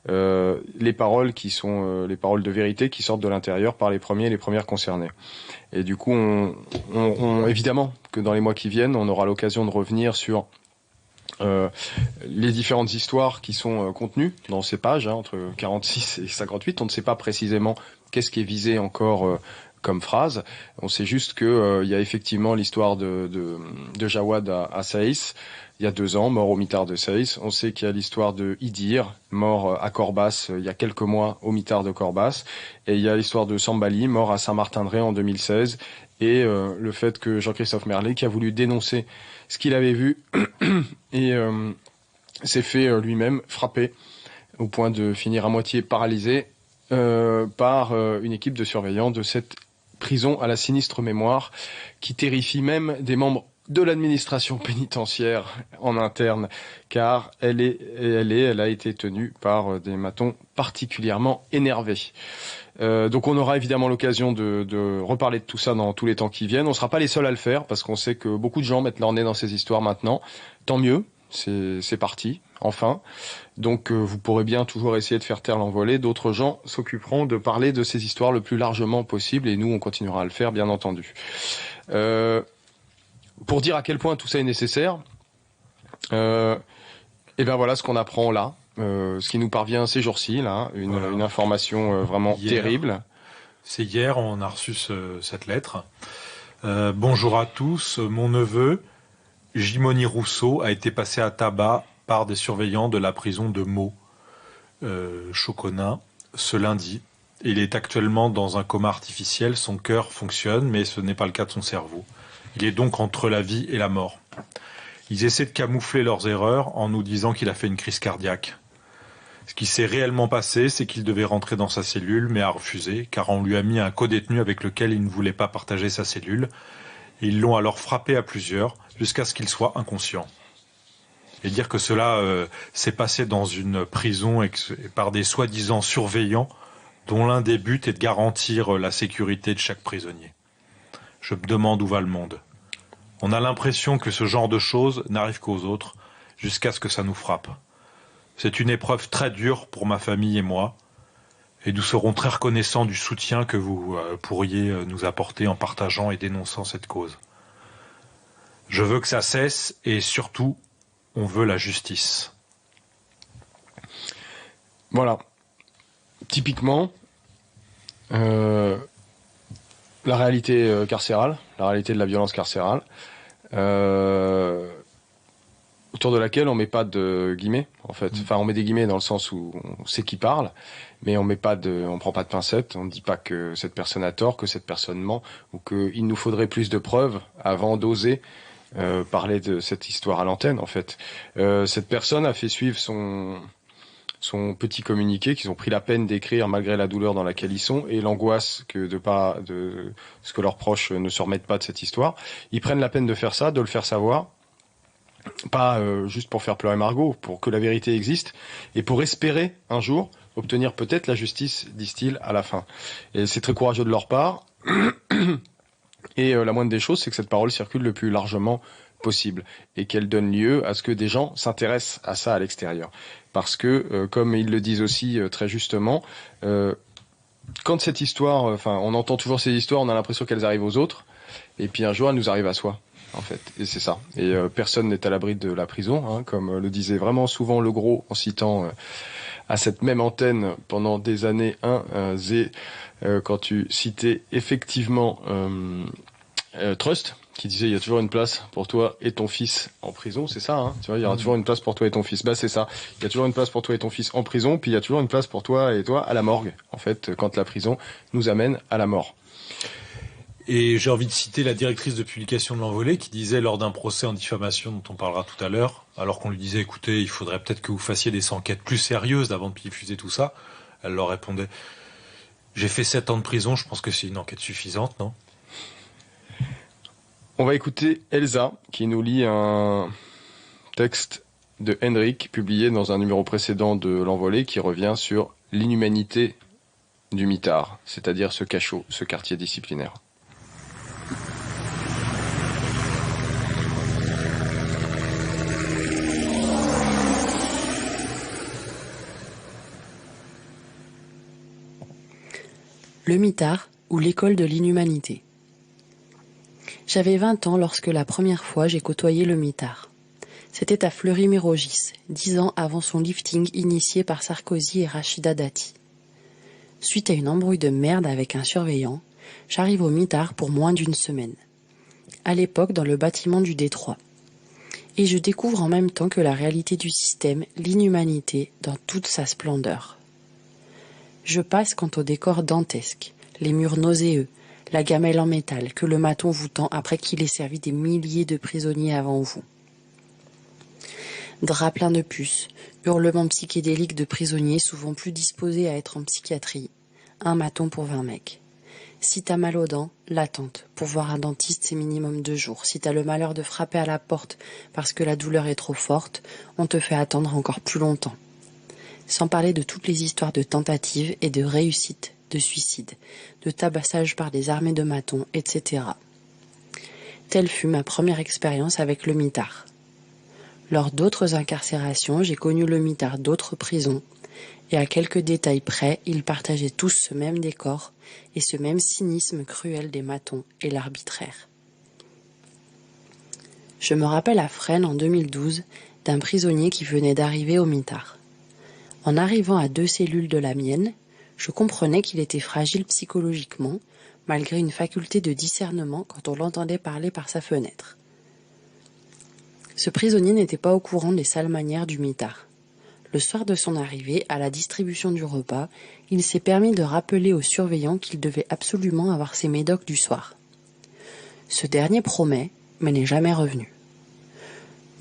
les paroles qui sont les paroles de vérité qui sortent de l'intérieur par les premiers et les premières concernées. Et du coup, on évidemment que dans les mois qui viennent, on aura l'occasion de revenir sur les différentes histoires qui sont contenues dans ces pages, entre 46 et 58. On ne sait pas précisément qu'est-ce qui est visé encore comme phrase. On sait juste que il y a effectivement l'histoire de Jawad à Saïs, il y a 2 ans, mort au mitard de Saïs. On sait qu'il y a l'histoire de Idir, mort à Corbas il y a quelques mois au mitard de Corbas. Et il y a l'histoire de Sambali, mort à Saint-Martin-de-Ré en 2016. Et le fait que Jean-Christophe Merlet, qui a voulu dénoncer ce qu'il avait vu, et s'est fait lui-même frapper au point de finir à moitié paralysé par une équipe de surveillants de cette prison à la sinistre mémoire qui terrifie même des membres de l'administration pénitentiaire en interne, car elle a été tenue par des matons particulièrement énervés. Donc on aura évidemment l'occasion de reparler de tout ça dans tous les temps qui viennent. On ne sera pas les seuls à le faire, parce qu'on sait que beaucoup de gens mettent leur nez dans ces histoires maintenant. Tant mieux, c'est parti, enfin. Donc vous pourrez bien toujours essayer de faire taire l'envolée. D'autres gens s'occuperont de parler de ces histoires le plus largement possible, et nous on continuera à le faire, bien entendu. Pour dire à quel point tout ça est nécessaire, et ben voilà ce qu'on apprend là, ce qui nous parvient ces jours-ci, là, une information vraiment terrible. C'est hier, on a reçu cette lettre. Bonjour à tous, mon neveu, Jimoni Rousseau, a été passé à tabac par des surveillants de la prison de Meaux, Choconin, ce lundi. Il est actuellement dans un coma artificiel, son cœur fonctionne, mais ce n'est pas le cas de son cerveau. Il est donc entre la vie et la mort. Ils essaient de camoufler leurs erreurs en nous disant qu'il a fait une crise cardiaque. Ce qui s'est réellement passé, c'est qu'il devait rentrer dans sa cellule, mais a refusé, car on lui a mis un codétenu avec lequel il ne voulait pas partager sa cellule. Ils l'ont alors frappé à plusieurs, jusqu'à ce qu'il soit inconscient. Et dire que cela s'est passé dans une prison et par des soi-disant surveillants, dont l'un des buts est de garantir la sécurité de chaque prisonnier. Je me demande où va le monde. On a l'impression que ce genre de choses n'arrive qu'aux autres, jusqu'à ce que ça nous frappe. C'est une épreuve très dure pour ma famille et moi, et nous serons très reconnaissants du soutien que vous pourriez nous apporter en partageant et dénonçant cette cause. Je veux que ça cesse, et surtout, on veut la justice. Voilà. Typiquement, la réalité carcérale, la réalité de la violence carcérale, autour de laquelle on met pas de guillemets, en fait. Enfin, on met des guillemets dans le sens où on sait qui parle, mais on prend pas de pincettes, on ne dit pas que cette personne a tort, que cette personne ment, ou qu'il nous faudrait plus de preuves avant d'oser parler de cette histoire à l'antenne, en fait. Cette personne a fait suivre son petit communiqué qu'ils ont pris la peine d'écrire malgré la douleur dans laquelle ils sont et l'angoisse de ce que leurs proches ne se remettent pas de cette histoire. Ils prennent la peine de faire ça, de le faire savoir, pas juste pour faire pleurer Margot, pour que la vérité existe et pour espérer un jour obtenir peut-être la justice, disent-ils, à la fin. Et c'est très courageux de leur part. Et la moindre des choses, c'est que cette parole circule le plus largement possible et qu'elle donne lieu à ce que des gens s'intéressent à ça à l'extérieur. Parce que, comme ils le disent aussi très justement, quand cette histoire, on entend toujours ces histoires, on a l'impression qu'elles arrivent aux autres, et puis un jour elles nous arrivent à soi, en fait. Et c'est ça. Et personne n'est à l'abri de la prison, hein, comme le disait vraiment souvent Le Gros en citant à cette même antenne pendant des années quand tu citais effectivement Trust, qui disait il y a toujours une place pour toi et ton fils en prison, c'est ça, hein, tu vois, il y aura toujours une place pour toi et ton fils. Bah c'est ça, il y a toujours une place pour toi et ton fils en prison, puis il y a toujours une place pour toi et toi à la morgue, en fait, quand la prison nous amène à la mort. Et j'ai envie de citer la directrice de publication de l'Envolée qui disait lors d'un procès en diffamation dont on parlera tout à l'heure, alors qu'on lui disait écoutez, il faudrait peut-être que vous fassiez des enquêtes plus sérieuses avant de diffuser tout ça, elle leur répondait j'ai fait 7 ans de prison, je pense que c'est une enquête suffisante, non ? On va écouter Elsa qui nous lit un texte de Henrik publié dans un numéro précédent de l'Envolée qui revient sur l'inhumanité du mitard, c'est-à-dire ce cachot, ce quartier disciplinaire. Le mitard ou l'école de l'inhumanité. J'avais 20 ans lorsque la première fois j'ai côtoyé le mitard. C'était à Fleury-Mérogis, 10 ans avant son lifting initié par Sarkozy et Rachida Dati. Suite à une embrouille de merde avec un surveillant, j'arrive au mitard pour moins d'une semaine. À l'époque, dans le bâtiment du Détroit. Et je découvre en même temps que la réalité du système, l'inhumanité dans toute sa splendeur. Je passe quant au décor dantesque, les murs nauséeux, la gamelle en métal que le maçon vous tend après qu'il ait servi des milliers de prisonniers avant vous. Draps pleins de puces, hurlements psychédéliques de prisonniers souvent plus disposés à être en psychiatrie, un maton pour 20 mecs. Si t'as mal aux dents, l'attente. Pour voir un dentiste, c'est minimum 2 jours. Si t'as le malheur de frapper à la porte parce que la douleur est trop forte, on te fait attendre encore plus longtemps. Sans parler de toutes les histoires de tentatives et de réussites, de suicides, de tabassage par des armées de matons, etc. Telle fut ma première expérience avec le mitard. Lors d'autres incarcérations, j'ai connu le mitard d'autres prisons, et à quelques détails près, ils partageaient tous ce même décor et ce même cynisme cruel des matons et l'arbitraire. Je me rappelle à Fresnes en 2012 d'un prisonnier qui venait d'arriver au mitard. En arrivant à 2 cellules de la mienne, je comprenais qu'il était fragile psychologiquement, malgré une faculté de discernement quand on l'entendait parler par sa fenêtre. Ce prisonnier n'était pas au courant des sales manières du mitard. Le soir de son arrivée, à la distribution du repas, il s'est permis de rappeler au surveillant qu'il devait absolument avoir ses médocs du soir. Ce dernier promet, mais n'est jamais revenu.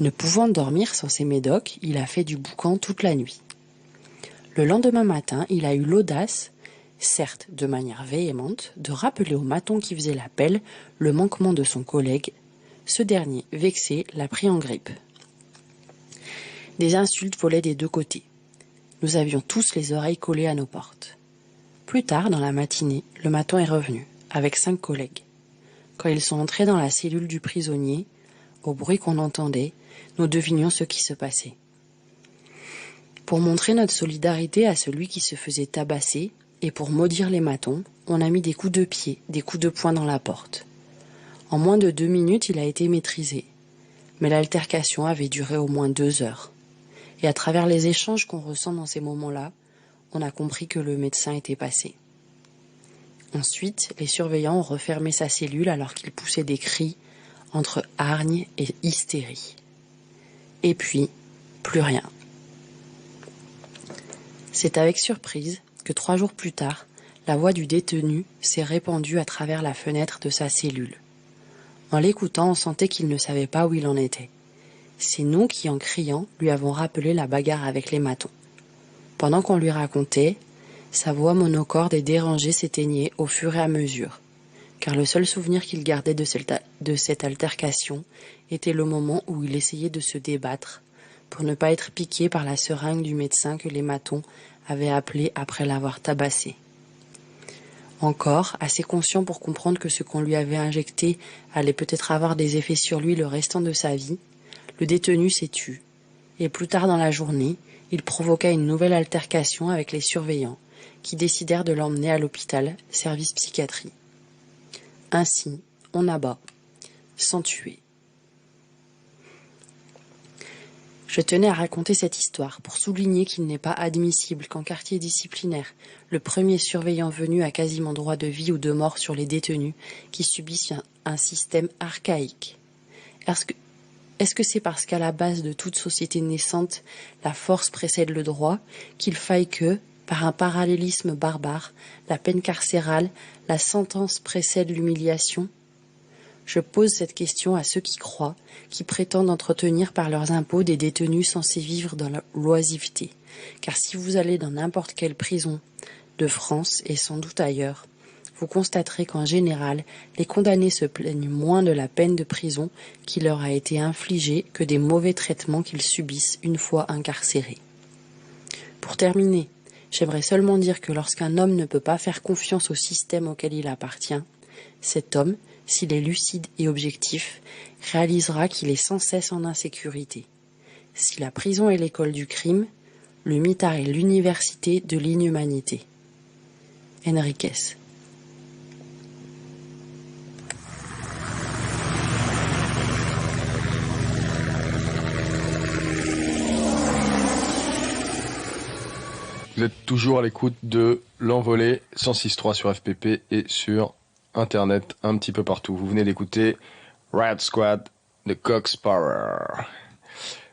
Ne pouvant dormir sans ses médocs, il a fait du boucan toute la nuit. Le lendemain matin, il a eu l'audace, certes de manière véhémente, de rappeler au maton qui faisait l'appel le manquement de son collègue. Ce dernier, vexé, l'a pris en grippe. Des insultes volaient des 2 côtés. Nous avions tous les oreilles collées à nos portes. Plus tard, dans la matinée, le maton est revenu, avec 5 collègues. Quand ils sont entrés dans la cellule du prisonnier, au bruit qu'on entendait, nous devinions ce qui se passait. Pour montrer notre solidarité à celui qui se faisait tabasser, et pour maudire les matons, on a mis des coups de pied, des coups de poing dans la porte. En moins de 2 minutes, il a été maîtrisé. Mais l'altercation avait duré au moins 2 heures. Et à travers les échanges qu'on ressent dans ces moments-là, on a compris que le médecin était passé. Ensuite, les surveillants ont refermé sa cellule alors qu'il poussait des cris entre hargne et hystérie. Et puis, plus rien. C'est avec surprise que 3 jours plus tard, la voix du détenu s'est répandue à travers la fenêtre de sa cellule. En l'écoutant, on sentait qu'il ne savait pas où il en était. C'est nous qui, en criant, lui avons rappelé la bagarre avec les matons. Pendant qu'on lui racontait, sa voix monocorde et dérangée s'éteignait au fur et à mesure, car le seul souvenir qu'il gardait de cette altercation était le moment où il essayait de se débattre pour ne pas être piqué par la seringue du médecin que les matons avaient appelé après l'avoir tabassé. Encore, assez conscient pour comprendre que ce qu'on lui avait injecté allait peut-être avoir des effets sur lui le restant de sa vie, le détenu s'est tu, et plus tard dans la journée, il provoqua une nouvelle altercation avec les surveillants, qui décidèrent de l'emmener à l'hôpital, service psychiatrie. Ainsi, on abat, sans tuer. Je tenais à raconter cette histoire pour souligner qu'il n'est pas admissible qu'en quartier disciplinaire, le premier surveillant venu a quasiment droit de vie ou de mort sur les détenus qui subissent un système archaïque. Est-ce que c'est parce qu'à la base de toute société naissante, la force précède le droit, qu'il faille que, par un parallélisme barbare, la peine carcérale, la sentence précède l'humiliation ? Je pose cette question à ceux qui croient, qui prétendent entretenir par leurs impôts des détenus censés vivre dans la l'oisiveté. Car si vous allez dans n'importe quelle prison de France et sans doute ailleurs, vous constaterez qu'en général, les condamnés se plaignent moins de la peine de prison qui leur a été infligée que des mauvais traitements qu'ils subissent une fois incarcérés. Pour terminer, j'aimerais seulement dire que lorsqu'un homme ne peut pas faire confiance au système auquel il appartient, cet homme, s'il est lucide et objectif, réalisera qu'il est sans cesse en insécurité. Si la prison est l'école du crime, le mitard est l'université de l'inhumanité. Henriquez. Vous êtes toujours à l'écoute de l'Envolée 106.3 sur FPP et sur Internet, un petit peu partout. Vous venez d'écouter Riot Squad de Cox Power.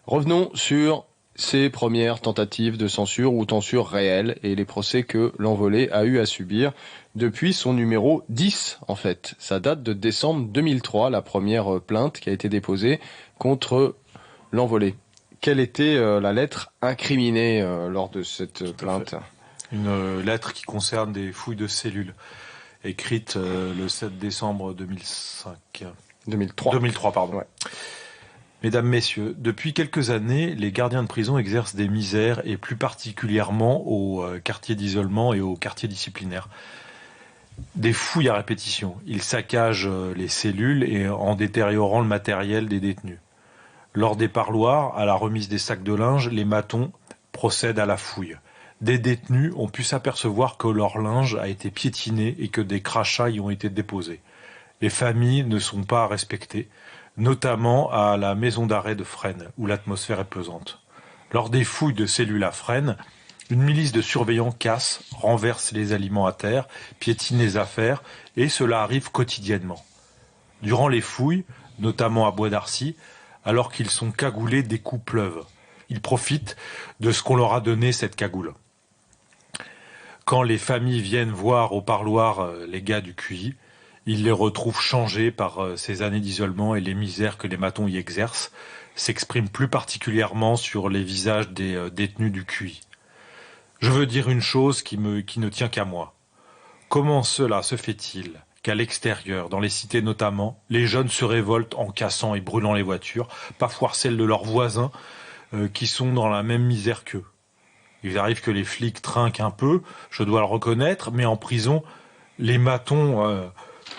Revenons sur ces premières tentatives de censure ou censure réelle et les procès que l'Envolée a eu à subir depuis son numéro 10 en fait. Ça date de décembre 2003, la première plainte qui a été déposée contre l'Envolée. Quelle était la lettre incriminée lors de cette plainte ? Une lettre qui concerne des fouilles de cellules, écrite le 7 décembre 2005. 2003, pardon. Ouais. Mesdames, Messieurs, depuis quelques années, les gardiens de prison exercent des misères et plus particulièrement aux quartiers d'isolement et aux quartiers disciplinaires. Des fouilles à répétition. Ils saccagent les cellules et en détériorant le matériel des détenus. Lors des parloirs, à la remise des sacs de linge, les matons procèdent à la fouille. Des détenus ont pu s'apercevoir que leur linge a été piétiné et que des crachats y ont été déposés. Les familles ne sont pas respectées, notamment à la maison d'arrêt de Fresnes, où l'atmosphère est pesante. Lors des fouilles de cellules à Fresnes, une milice de surveillants casse, renverse les aliments à terre, piétine les affaires, et cela arrive quotidiennement. Durant les fouilles, notamment à Bois d'Arcy, alors qu'ils sont cagoulés, des coups pleuvent. Ils profitent de ce qu'on leur a donné, cette cagoule. Quand les familles viennent voir au parloir les gars du QI, ils les retrouvent changés par ces années d'isolement et les misères que les matons y exercent, s'expriment plus particulièrement sur les visages des détenus du QI. Je veux dire une chose qui ne tient qu'à moi. Comment cela se fait-il qu'à l'extérieur, dans les cités notamment, les jeunes se révoltent en cassant et brûlant les voitures, parfois celles de leurs voisins qui sont dans la même misère qu'eux. Il arrive que les flics trinquent un peu, je dois le reconnaître, mais en prison, les matons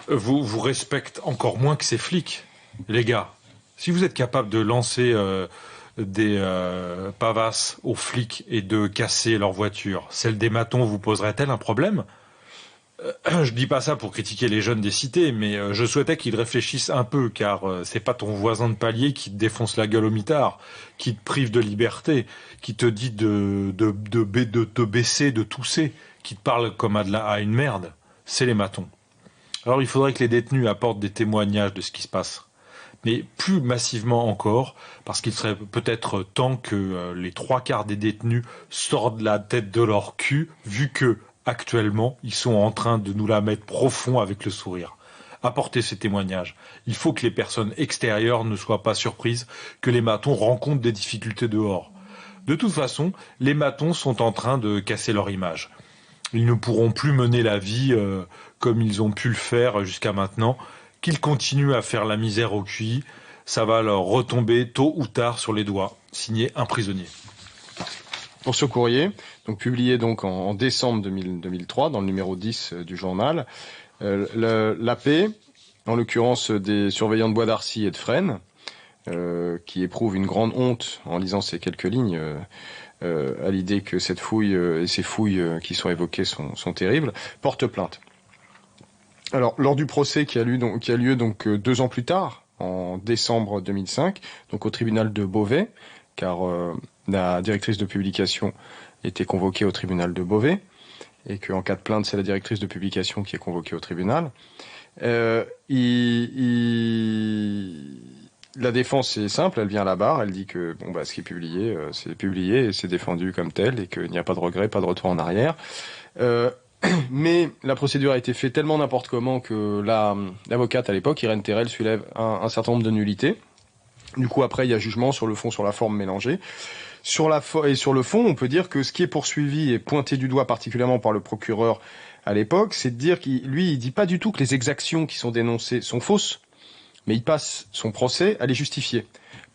vous respectent encore moins que ces flics. Les gars, si vous êtes capable de lancer des pavasses aux flics et de casser leur voiture, celle des matons vous poserait-elle un problème ? Je dis pas ça pour critiquer les jeunes des cités, mais je souhaitais qu'ils réfléchissent un peu, car c'est pas ton voisin de palier qui te défonce la gueule au mitard, qui te prive de liberté, qui te dit de te baisser, de tousser, qui te parle comme à une merde. C'est les matons. Alors il faudrait que les détenus apportent des témoignages de ce qui se passe. Mais plus massivement encore, parce qu'il serait peut-être temps que les 3/4 des détenus sortent la tête de leur cul, vu que actuellement, ils sont en train de nous la mettre profond avec le sourire. Apportez ces témoignages. Il faut que les personnes extérieures ne soient pas surprises que les matons rencontrent des difficultés dehors. De toute façon, les matons sont en train de casser leur image. Ils ne pourront plus mener la vie comme ils ont pu le faire jusqu'à maintenant. Qu'ils continuent à faire la misère au QI, ça va leur retomber tôt ou tard sur les doigts. Signé un prisonnier. Pour ce courrier, donc publié donc en décembre 2003 dans le numéro 10 du journal, l'AP, en l'occurrence des surveillants de Bois d'Arcy et de Fresnes, qui éprouvent une grande honte en lisant ces quelques lignes à l'idée que cette fouille et ces fouilles qui sont évoquées sont terribles, portent plainte. Alors, lors du procès qui a lieu donc 2 ans plus tard, en décembre 2005, donc au tribunal de Beauvais, car la directrice de publication était convoquée au tribunal de Beauvais, et qu'en cas de plainte, c'est la directrice de publication qui est convoquée au tribunal. La défense est simple, elle vient à la barre, elle dit que ce qui est publié, c'est publié et c'est défendu comme tel, et qu'il n'y a pas de regret, pas de retour en arrière. Mais la procédure a été faite tellement n'importe comment que l'avocate à l'époque, Irène Terrel, soulève un certain nombre de nullités. Du coup, après, il y a jugement sur le fond, sur la forme mélangée. Et sur le fond, on peut dire que ce qui est poursuivi et pointé du doigt particulièrement par le procureur à l'époque, c'est de dire il dit pas du tout que les exactions qui sont dénoncées sont fausses, mais il passe son procès à les justifier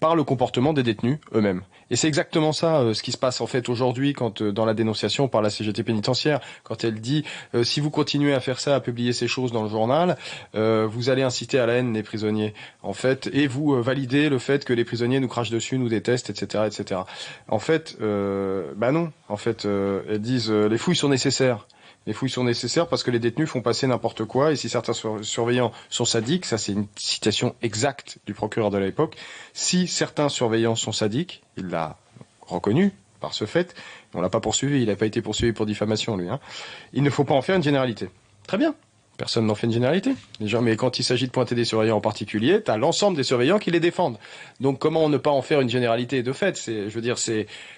par le comportement des détenus eux-mêmes. Et c'est exactement ça ce qui se passe en fait aujourd'hui quand dans la dénonciation par la CGT pénitentiaire, quand elle dit si vous continuez à faire ça, à publier ces choses dans le journal, vous allez inciter à la haine les prisonniers en fait, et vous validez le fait que les prisonniers nous crachent dessus, nous détestent, etc., etc. En fait, non. En fait, elles disent les fouilles sont nécessaires. Les fouilles sont nécessaires parce que les détenus font passer n'importe quoi, et si certains surveillants sont sadiques, ça c'est une citation exacte du procureur de l'époque, si certains surveillants sont sadiques, il l'a reconnu par ce fait, on l'a pas poursuivi, il n'a pas été poursuivi pour diffamation lui, il ne faut pas en faire une généralité. Très bien, Personne n'en fait une généralité. Mais quand il s'agit de pointer des surveillants en particulier, t'as l'ensemble des surveillants qui les défendent. Donc comment ne pas en faire une généralité de fait? C'est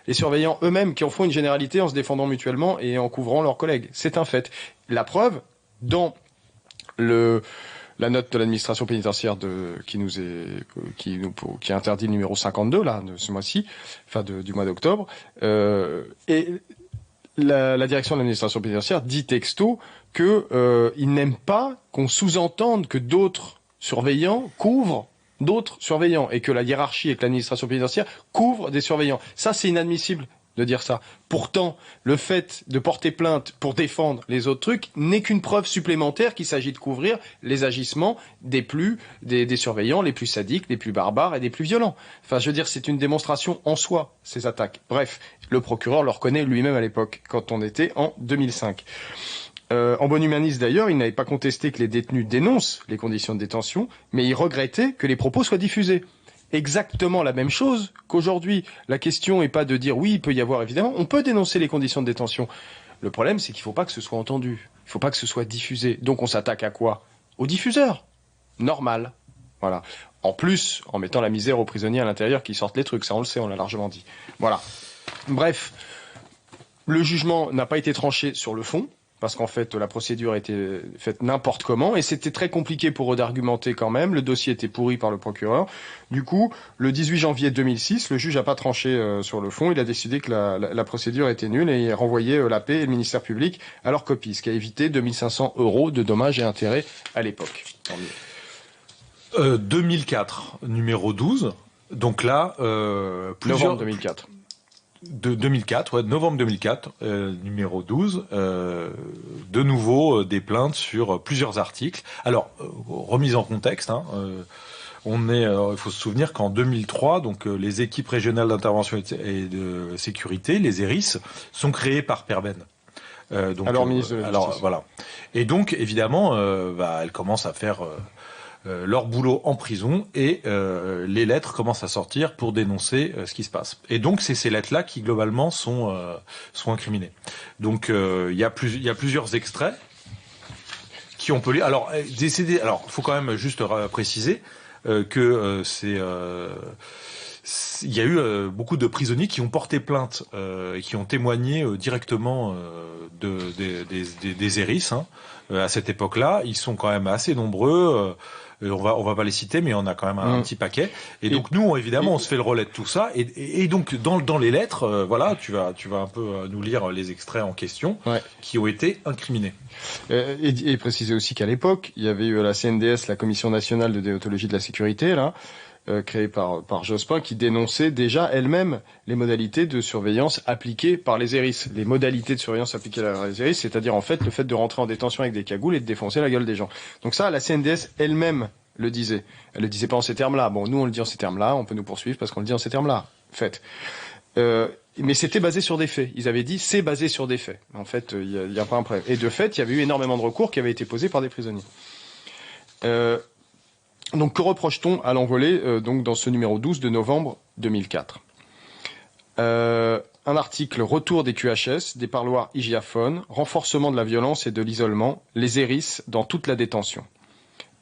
les surveillants eux-mêmes qui en font une généralité en se défendant mutuellement et en couvrant leurs collègues. C'est un fait. La preuve, dans la note de l'administration pénitentiaire qui interdit le numéro 52 là de ce mois-ci, du mois d'octobre, et la direction de l'administration pénitentiaire dit texto que ils n'aiment pas qu'on sous-entende que d'autres surveillants couvrent d'autres surveillants et que la hiérarchie avec l'administration pénitentiaire couvre des surveillants. Ça, c'est inadmissible de dire ça. Pourtant, le fait de porter plainte pour défendre les autres trucs n'est qu'une preuve supplémentaire qu'il s'agit de couvrir les agissements des surveillants les plus sadiques, les plus barbares et des plus violents. Enfin, je veux dire, c'est une démonstration en soi, ces attaques. Bref, le procureur le reconnaît lui-même à l'époque, quand on était en 2005. En bon humaniste d'ailleurs, il n'avait pas contesté que les détenus dénoncent les conditions de détention, mais il regrettait que les propos soient diffusés. Exactement la même chose qu'aujourd'hui. La question n'est pas de dire oui, il peut y avoir évidemment, on peut dénoncer les conditions de détention. Le problème, c'est qu'il ne faut pas que ce soit entendu. Il ne faut pas que ce soit diffusé. Donc on s'attaque à quoi? Aux diffuseurs. Normal. Voilà. En plus, en mettant la misère aux prisonniers à l'intérieur qui sortent les trucs. Ça, on le sait, on l'a largement dit. Voilà. Bref. Le jugement n'a pas été tranché sur le fond, parce qu'en fait, la procédure a été faite n'importe comment, et c'était très compliqué pour eux d'argumenter quand même. Le dossier était pourri par le procureur. Du coup, le 18 janvier 2006, le juge n'a pas tranché sur le fond. Il a décidé que la procédure était nulle et il a renvoyé la paix et le ministère public à leur copie, ce qui a évité 2500 € de dommages et intérêts à l'époque. 2004, numéro 12. Donc là, Novembre 2004. De 2004, ouais, novembre 2004, numéro 12, de nouveau des plaintes sur plusieurs articles. Alors, remise en contexte, il faut se souvenir qu'en 2003, donc les équipes régionales d'intervention et de sécurité, les ERIS, sont créées par Perben. Alors ministre de la Justice. Voilà. Et donc évidemment, elles commencent à faire leur boulot en prison et les lettres commencent à sortir pour dénoncer ce qui se passe. Et donc c'est ces lettres-là qui globalement sont incriminées. Donc il y a plusieurs extraits qui on peut lire. Alors faut quand même juste préciser que il y a eu beaucoup de prisonniers qui ont porté plainte et qui ont témoigné directement des ERIS à cette époque-là. Ils sont quand même assez nombreux. On va pas les citer, mais on a quand même un petit paquet. Et donc nous, évidemment, on se fait le relais de tout ça. Et donc dans les lettres, voilà, tu vas un peu nous lire les extraits en question qui ont été incriminés. Et préciser aussi qu'à l'époque, il y avait eu la CNDS, la Commission nationale de déontologie de la sécurité, là, créée par Jospin, qui dénonçait déjà elle-même les modalités de surveillance appliquées par les ERIS. Les modalités de surveillance appliquées par les ERIS, c'est-à-dire en fait le fait de rentrer en détention avec des cagoules et de défoncer la gueule des gens. Donc ça, la CNDS elle-même le disait. Elle le disait pas en ces termes-là. Bon, nous on le dit en ces termes-là, on peut nous poursuivre parce qu'on le dit en ces termes-là. Fait. Mais c'était basé sur des faits. Ils avaient dit c'est basé sur des faits. En fait, il y a pas un problème. Et de fait, il y avait eu énormément de recours qui avaient été posés par des prisonniers. Donc que reproche-t-on à l'envolée donc dans ce numéro 12 de novembre 2004 Un article retour des QHS, des parloirs hygiaphones, renforcement de la violence et de l'isolement, les ERIS dans toute la détention.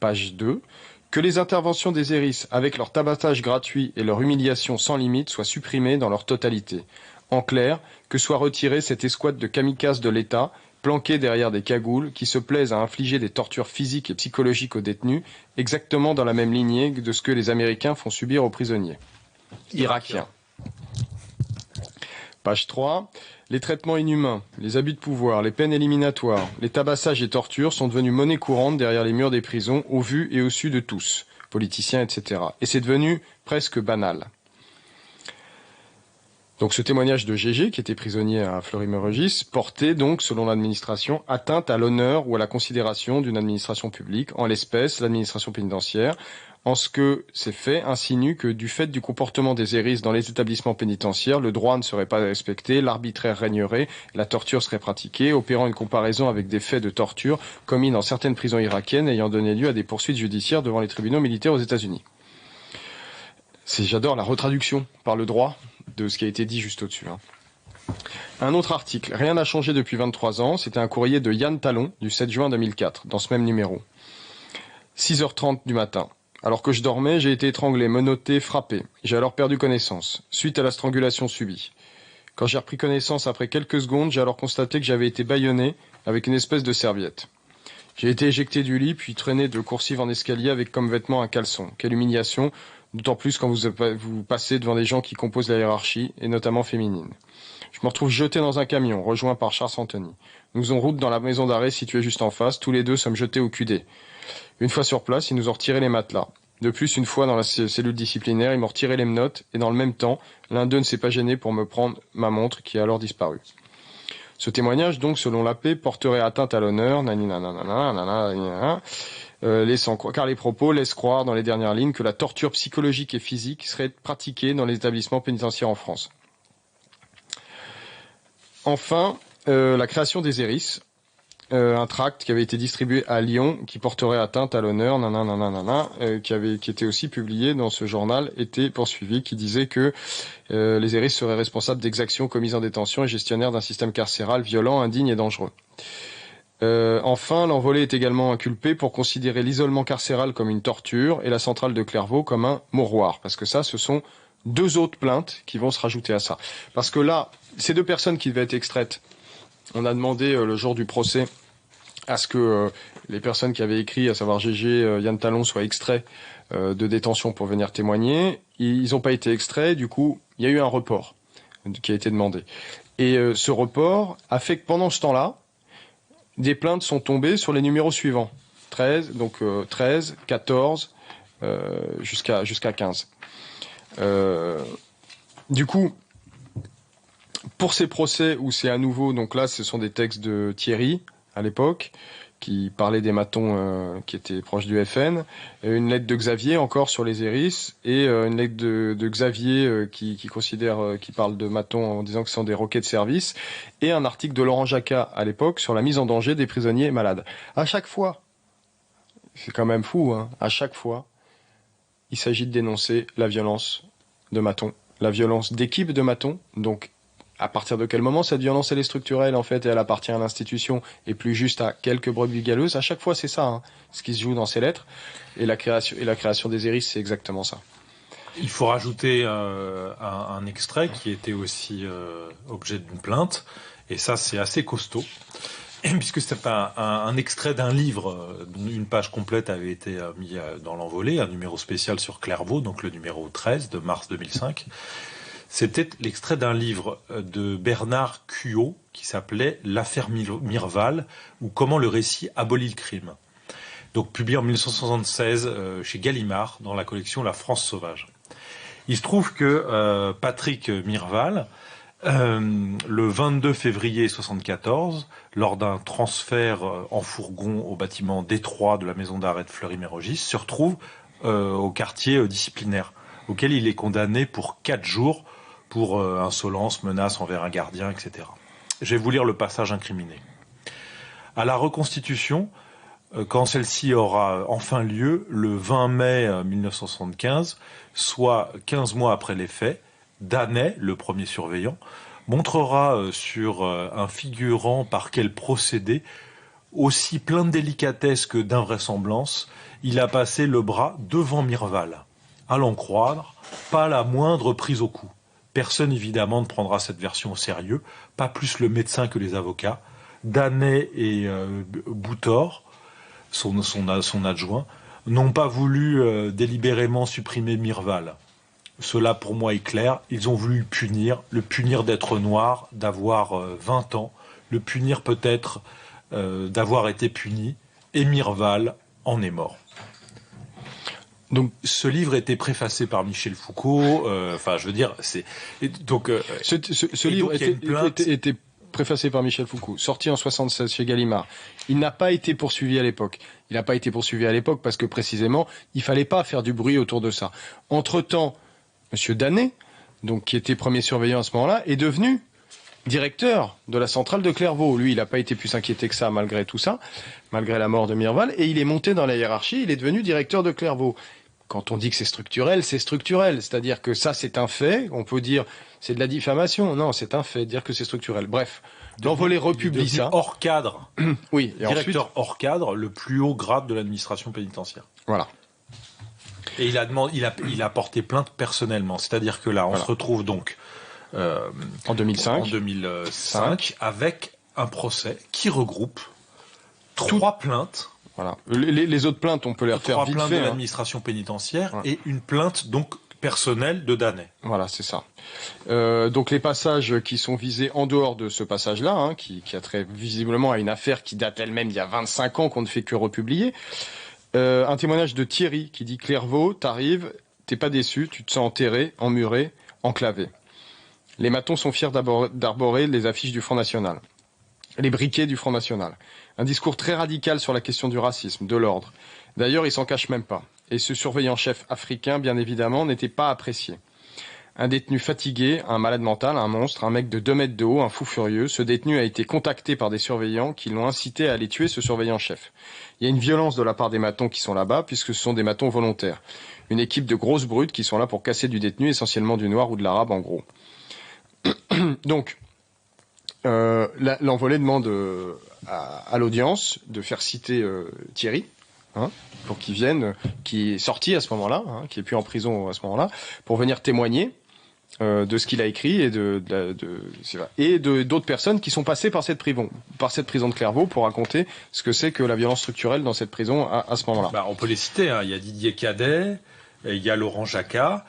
Page 2. Que les interventions des ERIS avec leur tabassage gratuit et leur humiliation sans limite soient supprimées dans leur totalité. En clair, que soit retirée cette escouade de kamikazes de l'État planqués derrière des cagoules, qui se plaisent à infliger des tortures physiques et psychologiques aux détenus, exactement dans la même lignée de ce que les Américains font subir aux prisonniers irakiens. Page 3. Les traitements inhumains, les abus de pouvoir, les peines éliminatoires, les tabassages et tortures sont devenus monnaie courante derrière les murs des prisons, au vu et au su de tous, politiciens, etc. Et c'est devenu presque banal. Donc ce témoignage de Gégé, qui était prisonnier à Fleury-Mérogis, portait donc, selon l'administration, atteinte à l'honneur ou à la considération d'une administration publique, en l'espèce l'administration pénitentiaire, en ce que ces faits insinuent que du fait du comportement des ERIS dans les établissements pénitentiaires, le droit ne serait pas respecté, l'arbitraire régnerait, la torture serait pratiquée, opérant une comparaison avec des faits de torture commis dans certaines prisons irakiennes ayant donné lieu à des poursuites judiciaires devant les tribunaux militaires aux États-Unis. J'adore la retraduction par le droit de ce qui a été dit juste au-dessus. Un autre article. Rien n'a changé depuis 23 ans. C'était un courrier de Yann Talon du 7 juin 2004, dans ce même numéro. 6h30 du matin. Alors que je dormais, j'ai été étranglé, menotté, frappé. J'ai alors perdu connaissance, suite à la strangulation subie. Quand j'ai repris connaissance après quelques secondes, j'ai alors constaté que j'avais été bâillonné avec une espèce de serviette. J'ai été éjecté du lit, puis traîné de coursive en escalier avec comme vêtement un caleçon. Quelle humiliation, d'autant plus quand vous passez devant des gens qui composent la hiérarchie, et notamment féminine. Je me retrouve jeté dans un camion, rejoint par Charles Anthony. Nous faisons route dans la maison d'arrêt située juste en face, tous les deux sommes jetés au QD. Une fois sur place, ils nous ont retiré les matelas. De plus, une fois dans la cellule disciplinaire, ils m'ont retiré les menottes, et dans le même temps, l'un d'eux ne s'est pas gêné pour me prendre ma montre, qui a alors disparu. Ce témoignage, donc, selon l'AP, porterait atteinte à l'honneur, car les propos laissent croire dans les dernières lignes que la torture psychologique et physique serait pratiquée dans les établissements pénitentiaires en France. Enfin, la création des ERIS, un tract qui avait été distribué à Lyon, qui porterait atteinte à l'honneur, qui était aussi publié dans ce journal, était poursuivi, qui disait que les ERIS seraient responsables d'exactions commises en détention et gestionnaires d'un système carcéral violent, indigne et dangereux. Enfin, l'envolé est également inculpé pour considérer l'isolement carcéral comme une torture et la centrale de Clairvaux comme un mouroir, parce que ça, ce sont deux autres plaintes qui vont se rajouter à ça. Parce que là, ces deux personnes qui devaient être extraites, on a demandé le jour du procès à ce que les personnes qui avaient écrit, à savoir GG, Yann Talon, soient extraits de détention pour venir témoigner. Ils n'ont pas été extraits, du coup, il y a eu un report qui a été demandé. Et ce report a fait que pendant ce temps-là, des plaintes sont tombées sur les numéros suivants. 13, 14, jusqu'à 15. Du coup, pour ces procès où c'est à nouveau, donc là, ce sont des textes de Thierry, à l'époque, qui parlait des matons qui étaient proches du FN, une lettre de Xavier encore sur les ERIS, et une lettre de Xavier qui parle de matons en disant que ce sont des roquets de service, et un article de Laurent Jacquat à l'époque sur la mise en danger des prisonniers malades. À chaque fois, c'est quand même fou, hein, à chaque fois, il s'agit de dénoncer la violence de matons, la violence d'équipe de matons, donc à partir de quel moment cette violence elle est structurelle en fait et elle appartient à l'institution et plus juste à quelques brebis galeuses. À chaque fois c'est ça, hein, ce qui se joue dans ces lettres, et la création des ERIS, c'est exactement ça. Il faut rajouter un extrait qui était aussi objet d'une plainte, et ça c'est assez costaud, puisque c'est un extrait d'un livre. Une page complète avait été mise dans l'envolée, un numéro spécial sur Clairvaux, donc le numéro 13 de mars 2005. C'était l'extrait d'un livre de Bernard Cuot qui s'appelait « L'affaire Mirval » ou « Comment le récit abolit le crime ». Donc publié en 1976 chez Gallimard dans la collection La France sauvage. Il se trouve que Patrick Mirval, le 22 février 1974, lors d'un transfert en fourgon au bâtiment Détroit de la maison d'arrêt de Fleury-Mérogis, se retrouve au quartier disciplinaire, auquel il est condamné pour 4 jours pour insolence, menace envers un gardien, etc. Je vais vous lire le passage incriminé. À la reconstitution, quand celle-ci aura enfin lieu, le 20 mai 1975, soit 15 mois après les faits, Danet, le premier surveillant, montrera sur un figurant par quel procédé, aussi plein de délicatesse que d'invraisemblance, il a passé le bras devant Mirval. À l'en croire, pas la moindre prise au coup. Personne, évidemment, ne prendra cette version au sérieux, pas plus le médecin que les avocats. Danet et Boutor, son adjoint, n'ont pas voulu délibérément supprimer Mirval. Cela, pour moi, est clair. Ils ont voulu le punir d'être noir, d'avoir 20 ans, le punir peut-être d'avoir été puni, et Mirval en est mort. Donc, ce livre était préfacé par Michel Foucault. Je veux dire, c'est donc ce livre était préfacé par Michel Foucault, sorti en 1976 chez Gallimard. Il n'a pas été poursuivi à l'époque. Il n'a pas été poursuivi à l'époque parce que précisément, il fallait pas faire du bruit autour de ça. Entre-temps, Monsieur Danet, donc qui était premier surveillant à ce moment-là, est devenu directeur de la centrale de Clairvaux. Lui, il n'a pas été plus inquiété que ça malgré tout ça, malgré la mort de Mirval, et il est monté dans la hiérarchie. Il est devenu directeur de Clairvaux. quand on dit que c'est structurel, c'est structurel. C'est-à-dire que ça, c'est un fait. On peut dire c'est de la diffamation. Non, c'est un fait. Dire que c'est structurel. Bref, l'envolée republie ça. Hors cadre. Oui. Et directeur ensuite, hors cadre, le plus haut grade de l'administration pénitentiaire. voilà. Et il a porté plainte personnellement. C'est-à-dire que là, on se retrouve donc En 2005. En 2005, avec un procès qui regroupe 3 plaintes. Voilà. Les autres plaintes, on peut les refaire 3 vite plaintes fait. de l'administration pénitentiaire Ouais. et une plainte donc personnelle de Danay. Voilà, c'est ça. Donc les passages qui sont visés en dehors de ce passage-là, hein, qui a trait visiblement à une affaire qui date elle-même d'il y a 25 ans qu'on ne fait que republier. Un témoignage de Thierry qui dit « Clairvaux, t'arrives, t'es pas déçu, tu te sens enterré, emmuré, enclavé. Les matons sont fiers d'arborer les affiches du Front National. Les briquets du Front National. Un discours très radical sur la question du racisme, de l'ordre. D'ailleurs, il s'en cache même pas. Et ce surveillant-chef africain, bien évidemment, n'était pas apprécié. Un détenu fatigué, un malade mental, un monstre, un mec de 2 mètres de haut, un fou furieux. Ce détenu a été contacté par des surveillants qui l'ont incité à aller tuer ce surveillant-chef. Il y a une violence de la part des matons qui sont là-bas, puisque ce sont des matons volontaires. Une équipe de grosses brutes qui sont là pour casser du détenu, essentiellement du noir ou de l'arabe, en gros. Donc, l'envolée demande à l'audience de faire citer Thierry, hein, pour qu'il vienne, qui est sorti à ce moment-là, hein, qui est plus en prison à ce moment-là, pour venir témoigner de ce qu'il a écrit et d'autres personnes qui sont passées par cette prison de Clairvaux pour raconter ce que c'est que la violence structurelle dans cette prison à ce moment-là. Bah, on peut les citer, hein. Il y a Didier Cadet, il y a Laurent Jacquat,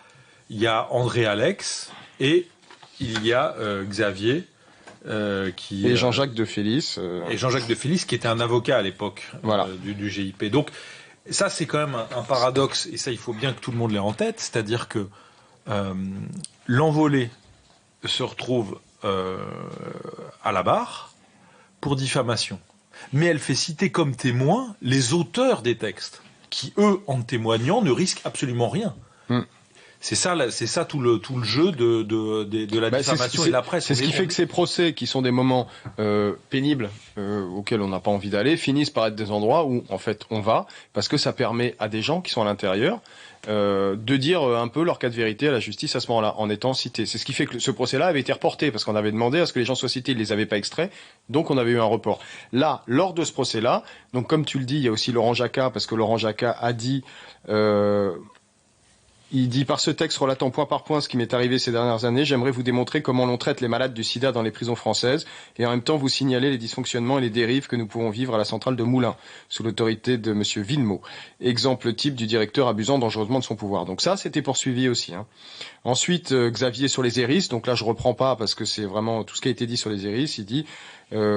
il y a André Alex et il y a Xavier et Jean-Jacques de Félis. Et Jean-Jacques de Félis qui était un avocat à l'époque voilà. du GIP. Donc ça c'est quand même un paradoxe et ça il faut bien que tout le monde l'ait en tête, c'est-à-dire que l'envolée se retrouve à la barre pour diffamation. Mais elle fait citer comme témoins les auteurs des textes, qui eux, en témoignant, ne risquent absolument rien. C'est ça tout le jeu de la diffamation et de la presse. C'est ce qui fait que ces procès, qui sont des moments pénibles auxquels on n'a pas envie d'aller, finissent par être des endroits où en fait on va, parce que ça permet à des gens qui sont à l'intérieur de dire un peu leur cas de vérité à la justice à ce moment-là, en étant cités. C'est ce qui fait que ce procès-là avait été reporté, parce qu'on avait demandé à ce que les gens soient cités, ils les avaient pas extraits, donc on avait eu un report. Là, lors de ce procès-là, donc comme tu le dis, il y a aussi Laurent Jacquat, parce que Laurent Jacquat a dit... il dit, par ce texte relatant point par point ce qui m'est arrivé ces dernières années, j'aimerais vous démontrer comment l'on traite les malades du sida dans les prisons françaises et en même temps vous signaler les dysfonctionnements et les dérives que nous pouvons vivre à la centrale de Moulins, sous l'autorité de monsieur Villemot. Exemple type du directeur abusant dangereusement de son pouvoir. Donc ça, c'était poursuivi aussi, hein. Ensuite, Xavier sur les Hérisses, donc là je reprends pas parce que c'est vraiment tout ce qui a été dit sur les Hérisses, il dit...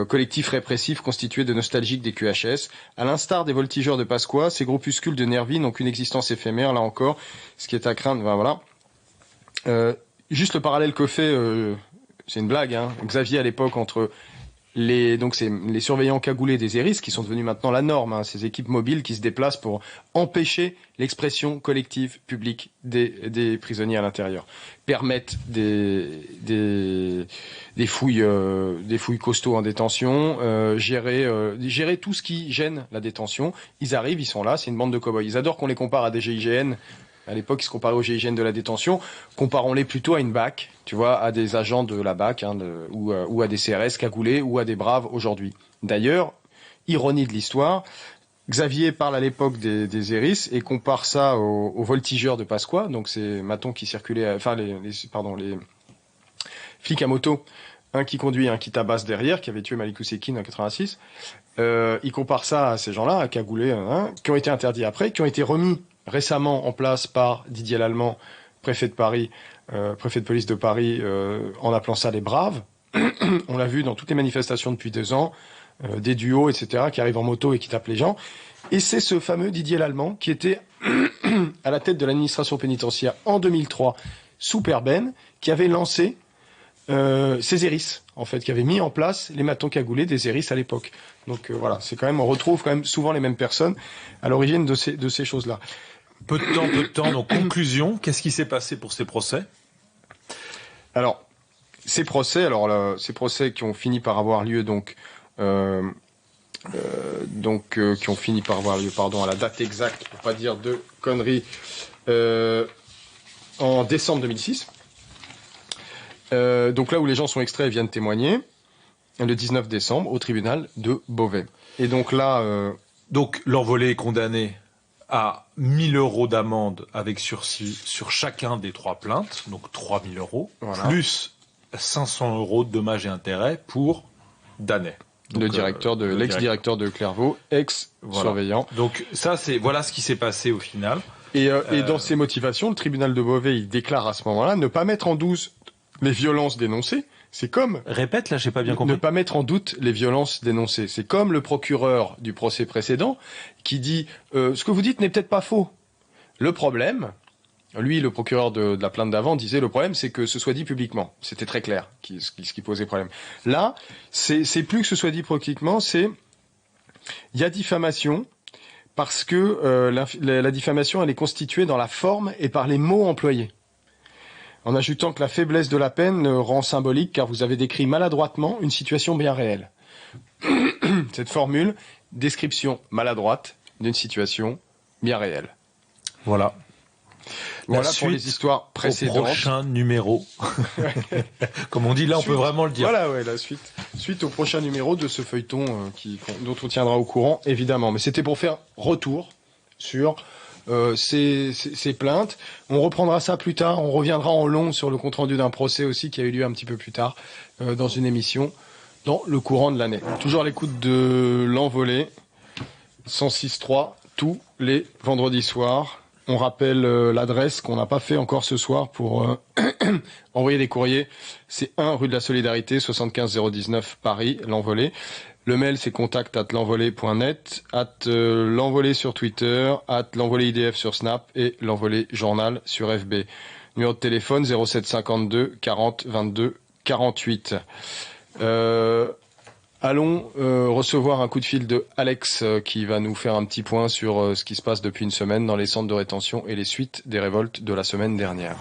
collectif répressif constitué de nostalgiques des QHS. À l'instar des voltigeurs de Pasqua, ces groupuscules de nervis n'ont qu'une existence éphémère, là encore, ce qui est à craindre, ben voilà. Juste le parallèle que fait, c'est une blague, hein, Xavier à l'époque entre les surveillants cagoulés des Hérisses, qui sont devenus maintenant la norme, hein, ces équipes mobiles qui se déplacent pour empêcher l'expression collective publique des prisonniers à l'intérieur, permettent des fouilles costauds en détention, gérer tout ce qui gêne la détention. Ils arrivent, ils sont là, c'est une bande de cow-boys. Ils adorent qu'on les compare à des GIGN. À l'époque, ils se comparaient aux GIGN de la détention. Comparons-les plutôt à une BAC, tu vois, à des agents de la BAC, hein, ou à des CRS cagoulés, ou à des braves aujourd'hui. D'ailleurs, ironie de l'histoire, Xavier parle à l'époque des Hérisses et compare ça aux voltigeurs de Pasqua, donc ces matons qui circulaient, enfin les flics à moto, un qui conduit, un qui tabasse derrière, qui avait tué Malikou Sekine en 86. Il compare ça à ces gens-là, à cagoulés, hein, qui ont été interdits après, qui ont été remis récemment en place par Didier Lallemand, préfet de Paris, préfet de police de Paris, en appelant ça les braves. On l'a vu dans toutes les manifestations depuis 2 ans, des duos, etc., qui arrivent en moto et qui tapent les gens. Et c'est ce fameux Didier Lallemand qui était à la tête de l'administration pénitentiaire en 2003, sous Perben, qui avait lancé ces Hérisses, en fait, qui avait mis en place les matons cagoulés des Hérisses à l'époque. Donc voilà, c'est quand même, on retrouve quand même souvent les mêmes personnes à l'origine de ces choses-là. Peu de temps. Donc conclusion, qu'est-ce qui s'est passé pour ces procès ? Alors, ces procès qui ont fini par avoir lieu donc qui ont fini par avoir lieu, à la date exacte, pour pas dire de conneries, en décembre 2006. Donc là où les gens sont extraits et viennent témoigner, le 19 décembre, au tribunal de Beauvais. Et donc là... Donc l'envolé est condamné à 1 000 € d'amende avec sursis sur chacun des 3 plaintes, donc 3 000 €, Voilà. plus 500 € de dommages et intérêts pour Danet. Donc, l'ex-directeur de Clairvaux, ex-surveillant. Voilà. Donc ça, voilà ce qui s'est passé au final. Et dans ses motivations, le tribunal de Beauvais, il déclare à ce moment-là ne pas mettre en doute les violences dénoncées. C'est comme... Répète, là, j'ai pas bien compris. Ne pas mettre en doute les violences dénoncées. C'est comme le procureur du procès précédent qui dit ce que vous dites n'est peut-être pas faux. Le problème, lui, le procureur de la plainte d'avant, disait le problème, c'est que ce soit dit publiquement. C'était très clair ce qui posait problème. Là, c'est plus que ce soit dit publiquement, il y a diffamation parce que la diffamation, elle est constituée dans la forme et par les mots employés. En ajoutant que la faiblesse de la peine rend symbolique car vous avez décrit maladroitement une situation bien réelle. Cette formule, description maladroite d'une situation bien réelle. Voilà. Voilà pour les histoires précédentes. Au prochain numéro. Comme on dit, là, on peut vraiment le dire. Voilà, ouais, la suite. Suite au prochain numéro de ce feuilleton dont on tiendra au courant, évidemment. Mais c'était pour faire retour sur ces plaintes. On reprendra ça plus tard. On reviendra en long sur le compte-rendu d'un procès aussi qui a eu lieu un petit peu plus tard dans une émission dans le courant de l'année. Toujours à l'écoute de l'Envolée 106.3 tous les vendredis soirs. On rappelle l'adresse qu'on n'a pas fait encore ce soir pour envoyer des courriers. C'est 1 rue de la Solidarité, 75 019 Paris, l'Envolée. Le mail, c'est contact@l'envolée.net, l'envolée sur Twitter, l'envolée IDF sur Snap et l'envolée journal sur FB. Numéro de téléphone 07 52 40 22 48. Allons recevoir un coup de fil de Alex qui va nous faire un petit point sur ce qui se passe depuis une semaine dans les centres de rétention et les suites des révoltes de la semaine dernière.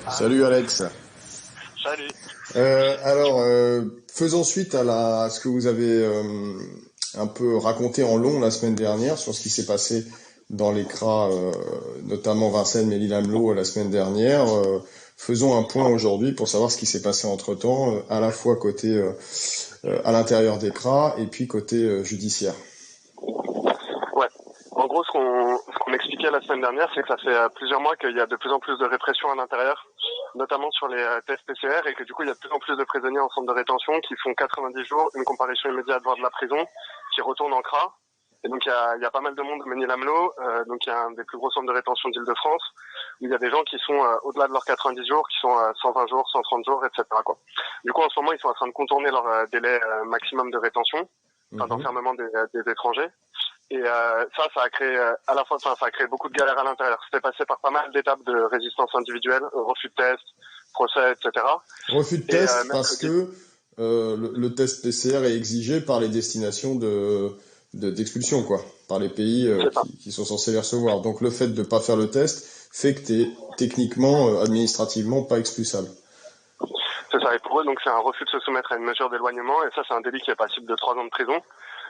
Salut Alex. Salut. Faisons suite à ce que vous avez un peu raconté en long la semaine dernière sur ce qui s'est passé dans les CRA, notamment Vincennes, Ménil-Amelot la semaine dernière. Faisons un point aujourd'hui pour savoir ce qui s'est passé entre-temps, à la fois côté à l'intérieur des CRA et puis côté judiciaire. Ouais. En gros, ce qu'on expliquait la semaine dernière, c'est que ça fait plusieurs mois qu'il y a de plus en plus de répression à l'intérieur, notamment sur les tests PCR, et que du coup, il y a de plus en plus de prisonniers en centre de rétention qui font 90 jours, une comparution immédiate voire de la prison, qui retournent en CRA. Et donc, il y a pas mal de monde au Ménil-Amelot, donc il y a un des plus gros centres de rétention d'Île-de-France, où il y a des gens qui sont au-delà de leurs 90 jours, qui sont 120 jours, 130 jours, etc., quoi. Du coup, en ce moment, ils sont en train de contourner leur délai maximum de rétention, d'enfermement des étrangers. Et ça a créé à la fois, ça a créé beaucoup de galères à l'intérieur. C'était passé par pas mal d'étapes de résistance individuelle, refus de test, procès, etc. Refus de test parce que le test PCR est exigé par les destinations d'expulsion, quoi, par les pays qui sont censés les recevoir. Donc le fait de pas faire le test fait que t'es techniquement, administrativement pas expulsable. C'est ça, et pour eux, donc c'est un refus de se soumettre à une mesure d'éloignement, et ça c'est un délit qui est passible de 3 ans de prison.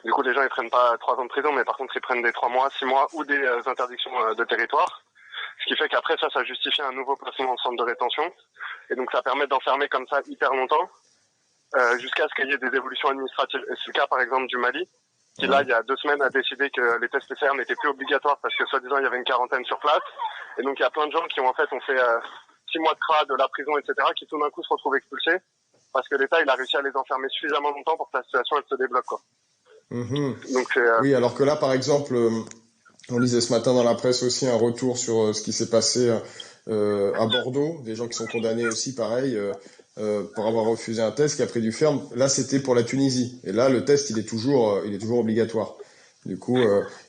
Du coup, les gens ils prennent pas 3 ans de prison, mais par contre ils prennent des 3 mois, 6 mois ou des interdictions de territoire. Ce qui fait qu'après ça justifie un nouveau placement en centre de rétention, et donc ça permet d'enfermer comme ça hyper longtemps, jusqu'à ce qu'il y ait des évolutions administratives. Et c'est le cas par exemple du Mali, qui là, il y a 2 semaines, a décidé que les tests PCR n'étaient plus obligatoires parce que soi-disant il y avait une quarantaine sur place. Et donc il y a plein de gens qui ont fait 6 mois de CRA, de la prison, etc., qui tout d'un coup se retrouvent expulsés parce que l'État il a réussi à les enfermer suffisamment longtemps pour que la situation elle se débloque, quoi. Donc oui, alors que là, par exemple, on lisait ce matin dans la presse aussi un retour sur ce qui s'est passé à Bordeaux, des gens qui sont condamnés aussi, pareil, pour avoir refusé un test, qui a pris du ferme. Là, c'était pour la Tunisie, et là, le test, il est toujours obligatoire. Du coup,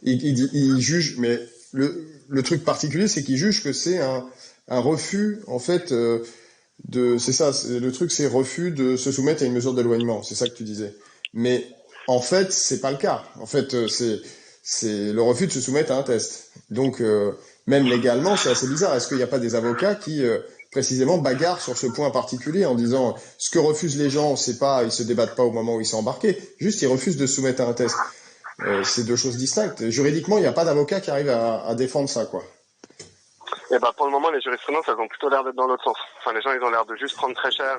il juge, mais le truc particulier, c'est qu'il juge que c'est un refus, en fait, c'est ça. Le truc, c'est refus de se soumettre à une mesure d'éloignement. C'est ça que tu disais. Mais en fait, c'est pas le cas. En fait, c'est le refus de se soumettre à un test. Donc, même légalement, c'est assez bizarre. Est-ce qu'il n'y a pas des avocats qui précisément bagarrent sur ce point particulier en disant ce que refusent les gens, c'est pas, ils se débattent pas au moment où ils sont embarqués, juste ils refusent de se soumettre à un test. C'est deux choses distinctes. Juridiquement, il n'y a pas d'avocat qui arrive à défendre ça, quoi. Et bah pour le moment, les jurisprudences, elles ont plutôt l'air d'être dans l'autre sens. Enfin, les gens, ils ont l'air de juste prendre très cher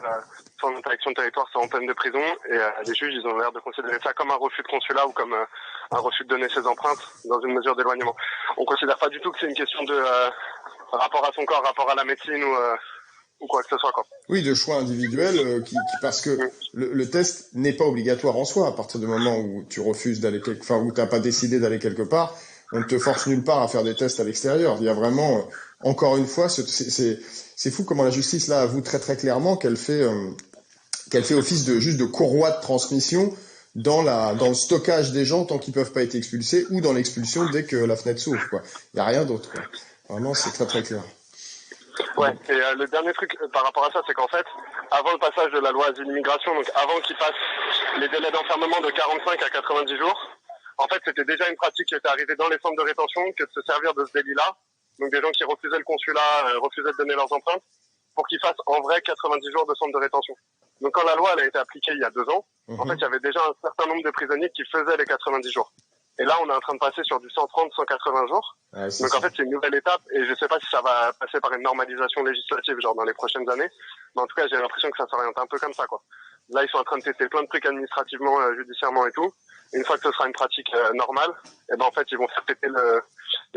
soit en interdiction de territoire, soit en peine de prison. Et les juges, ils ont l'air de considérer ça comme un refus de consulat ou comme un refus de donner ses empreintes dans une mesure d'éloignement. On considère pas du tout que c'est une question de rapport à son corps, rapport à la médecine ou quoi que ce soit, quoi. Oui, de choix individuel, parce que le test n'est pas obligatoire en soi. À partir du moment où tu refuses d'aller où t'as pas décidé d'aller quelque part, on ne te force nulle part à faire des tests à l'extérieur. Il y a vraiment, encore une fois, c'est fou comment la justice là avoue très très clairement qu'elle fait office juste de courroie de transmission dans le stockage des gens tant qu'ils peuvent pas être expulsés ou dans l'expulsion dès que la fenêtre s'ouvre, quoi. Il y a rien d'autre, quoi. Vraiment, c'est très très clair. Ouais, et le dernier truc par rapport à ça, c'est qu'en fait, avant le passage de la loi Asile Immigration, donc avant qu'ils passent les délais d'enfermement de 45 à 90 jours, en fait, c'était déjà une pratique qui était arrivée dans les centres de rétention que de se servir de ce délit-là. Donc des gens qui refusaient le consulat, refusaient de donner leurs empreintes, pour qu'ils fassent en vrai 90 jours de centre de rétention. Donc quand la loi elle a été appliquée il y a 2 ans, en fait, il y avait déjà un certain nombre de prisonniers qui faisaient les 90 jours. Et là, on est en train de passer sur du 130, 180 jours. Ouais, donc en fait, c'est une nouvelle étape et je sais pas si ça va passer par une normalisation législative, genre dans les prochaines années. Mais en tout cas, j'ai l'impression que ça s'oriente un peu comme ça, quoi. Là, ils sont en train de tester plein de trucs administrativement, judiciairement et tout. Et une fois que ce sera une pratique normale, et ben en fait, ils vont faire péter le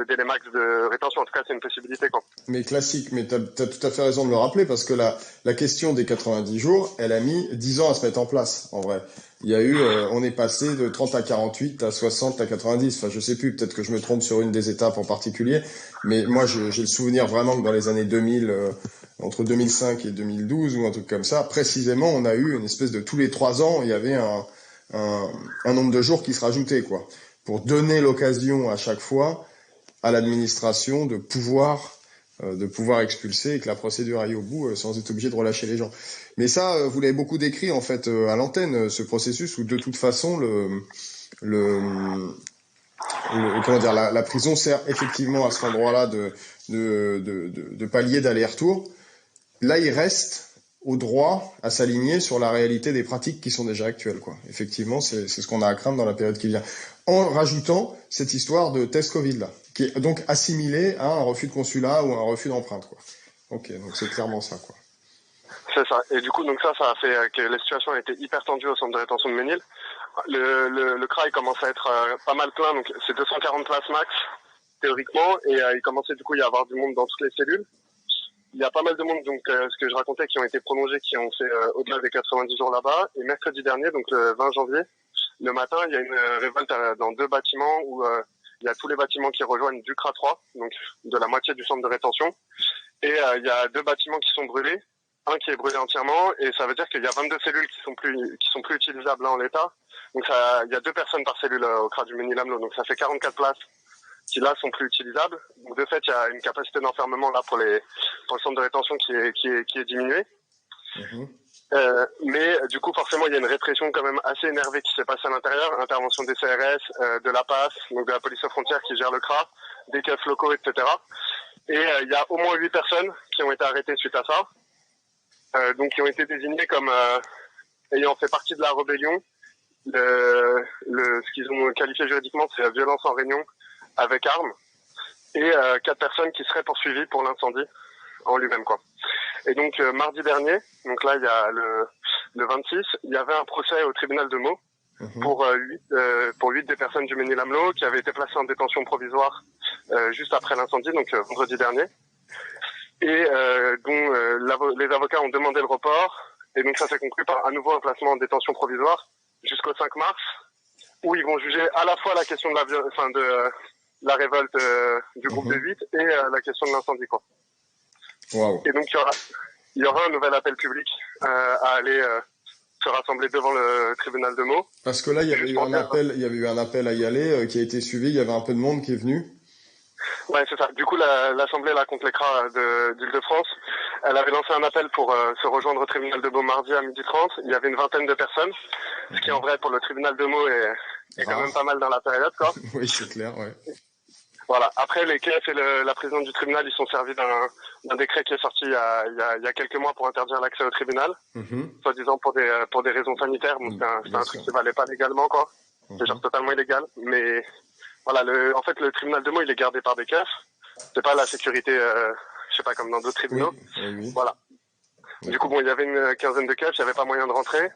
délai max de rétention. En tout cas, c'est une possibilité, quoi. Mais classique, mais t'as tout à fait raison de le rappeler parce que la question des 90 jours, elle a mis 10 ans à se mettre en place, en vrai. Il y a eu, on est passé de 30 à 48 à 60 à 90. Enfin, je sais plus, peut-être que je me trompe sur une des étapes en particulier. Mais moi, j'ai le souvenir vraiment que dans les années 2000, entre 2005 et 2012 ou un truc comme ça, précisément, on a eu une espèce de tous les 3 ans, il y avait un nombre de jours qui se rajoutait, quoi. Pour donner l'occasion à chaque fois à l'administration de pouvoir expulser et que la procédure aille au bout sans être obligé de relâcher les gens. Mais ça, vous l'avez beaucoup décrit en fait à l'antenne, ce processus où de toute façon comment dire, la prison sert effectivement à cet endroit-là de palier d'aller-retour. Là, il reste au droit à s'aligner sur la réalité des pratiques qui sont déjà actuelles, quoi. Effectivement, c'est ce qu'on a à craindre dans la période qui vient. En rajoutant cette histoire de test Covid là, qui est donc assimilé à un refus de consulat ou un refus d'empreinte, quoi. Ok, donc c'est clairement ça, quoi. C'est ça. Et du coup, donc ça a fait que la situation a été hyper tendue au centre de rétention de Ménil. Le CRA, il commence à être pas mal plein, donc c'est 240 places max, théoriquement, et il commençait du coup à y avoir du monde dans toutes les cellules. Il y a pas mal de monde, donc ce que je racontais, qui ont été prolongés, qui ont fait au-delà des 90 jours là-bas. Et mercredi dernier, donc le 20 janvier, le matin, il y a une révolte dans 2 bâtiments où il y a tous les bâtiments qui rejoignent du CRA 3, donc de la moitié du centre de rétention. Et il y a 2 bâtiments qui sont brûlés, un qui est brûlé entièrement, et ça veut dire qu'il y a 22 cellules qui sont plus utilisables là en l'état. Donc il y a 2 personnes par cellule au CRA du Ménil-Amelot, donc ça fait 44 places qui là sont plus utilisables. Donc de fait, il y a une capacité d'enfermement là pour le centre de rétention qui est diminuée. Mais du coup, forcément, il y a une répression quand même assez énervée qui s'est passée à l'intérieur. Intervention des CRS, de la PAS, donc de la police aux frontières qui gère le CRA, des keufs locaux, etc. Et il y a au moins 8 personnes qui ont été arrêtées suite à ça. Donc qui ont été désignées comme ayant fait partie de la rébellion. Ce qu'ils ont qualifié juridiquement, c'est la violence en réunion avec armes. Et 4 personnes qui seraient poursuivies pour l'incendie en lui-même, quoi. Et donc mardi dernier, donc là il y a le 26, il y avait un procès au tribunal de Meaux pour 8 des personnes du Ménil-Amelot qui avaient été placées en détention provisoire juste après l'incendie, donc vendredi dernier, et dont les avocats ont demandé le report, et donc ça s'est conclu par à nouveau un placement en détention provisoire jusqu'au 5 mars, où ils vont juger à la fois la question de la révolte du groupe de 8 et la question de l'incendie, quoi. Wow. Et donc il y aura un nouvel appel public à aller se rassembler devant le tribunal de Meaux. Parce que là, il y avait eu un appel à y aller qui a été suivi. Il y avait un peu de monde qui est venu. Ouais, c'est ça. Du coup, l'Assemblée là contre les CRA d'Île-de-France, elle avait lancé un appel pour se rejoindre au tribunal de Meaux mardi à 12h30. Il y avait une vingtaine de personnes, ce qui en vrai pour le tribunal de Meaux est quand même pas mal dans la période, quoi. Oui, c'est clair, ouais. Voilà. Après, les KF et la présidente du tribunal, ils sont servis d'un décret qui est sorti il y a quelques mois pour interdire l'accès au tribunal, soi-disant pour des raisons sanitaires. Donc c'est un truc qui valait pas légalement, quoi. C'est genre totalement illégal. Mais voilà, en fait, le tribunal de Meaux, il est gardé par des KF. C'est pas la sécurité, je sais pas, comme dans d'autres tribunaux. Oui. Voilà. Du coup, bon, il y avait une quinzaine de KF, il n'y avait pas moyen de rentrer.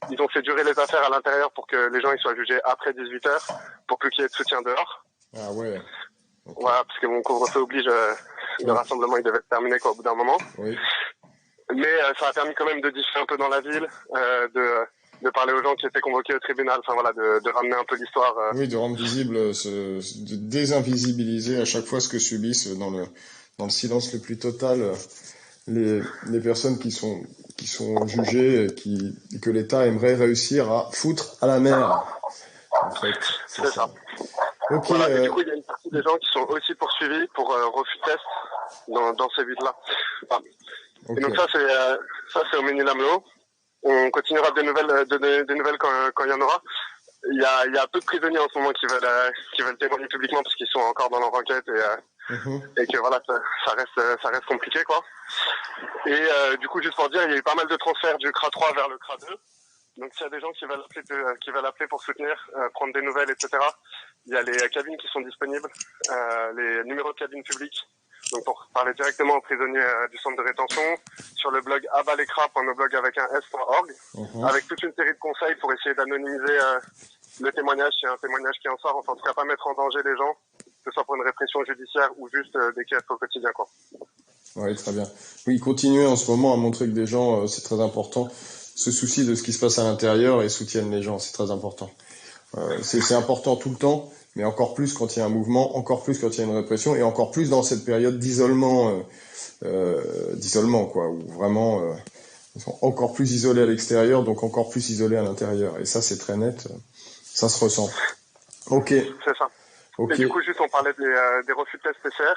Ils ont fait durer les affaires à l'intérieur pour que les gens ils soient jugés après 18h, pour plus qu'il y ait de soutien dehors. Ah ouais. Okay. Voilà, parce que mon couvre-feu oblige, le rassemblement il devait être terminé quoi, au bout d'un moment. Oui. Mais ça a permis quand même de diffuser un peu dans la ville, de parler aux gens qui étaient convoqués au tribunal, enfin voilà, de ramener un peu l'histoire. Oui, de rendre visible, de désinvisibiliser à chaque fois ce que subissent dans le silence le plus total les personnes qui sont jugées et que l'État aimerait réussir à foutre à la mer. En fait, c'est ça. Ok. Voilà, et du coup, il y a une partie des gens qui sont aussi poursuivis pour refus de test dans ces villes-là. Enfin, okay. Et donc ça, c'est au Mesnil-Amelot. On continuera des nouvelles quand il y en aura. Il y a peu de prisonniers en ce moment qui veulent témoigner publiquement parce qu'ils sont encore dans leur enquête et que voilà, ça reste compliqué, quoi. Et du coup, juste pour dire, il y a eu pas mal de transferts du CRA 3 vers le CRA 2. Donc s'il y a des gens qui veulent appeler pour soutenir, prendre des nouvelles, etc., il y a les cabines qui sont disponibles, les numéros de cabines publiques. Donc pour parler directement aux prisonniers du centre de rétention, sur le blog abalecra.noblog avec un s.org, avec toute une série de conseils pour essayer d'anonymiser le témoignage, s'il y a un témoignage qui en sort, enfin en tout cas pas mettre en danger les gens, que ce soit pour une répression judiciaire ou juste des caisses au quotidien, quoi. Oui, très bien. Oui, continuez en ce moment à montrer que des gens, c'est très important, se soucient de ce qui se passe à l'intérieur et soutiennent les gens, c'est très important. C'est important tout le temps, mais encore plus quand il y a un mouvement, encore plus quand il y a une répression, et encore plus dans cette période d'isolement, quoi, où vraiment ils sont encore plus isolés à l'extérieur, donc encore plus isolés à l'intérieur. Et ça, c'est très net, ça se ressent. Ok. C'est ça. Okay. Et du coup, juste on parlait des refus de test PCR.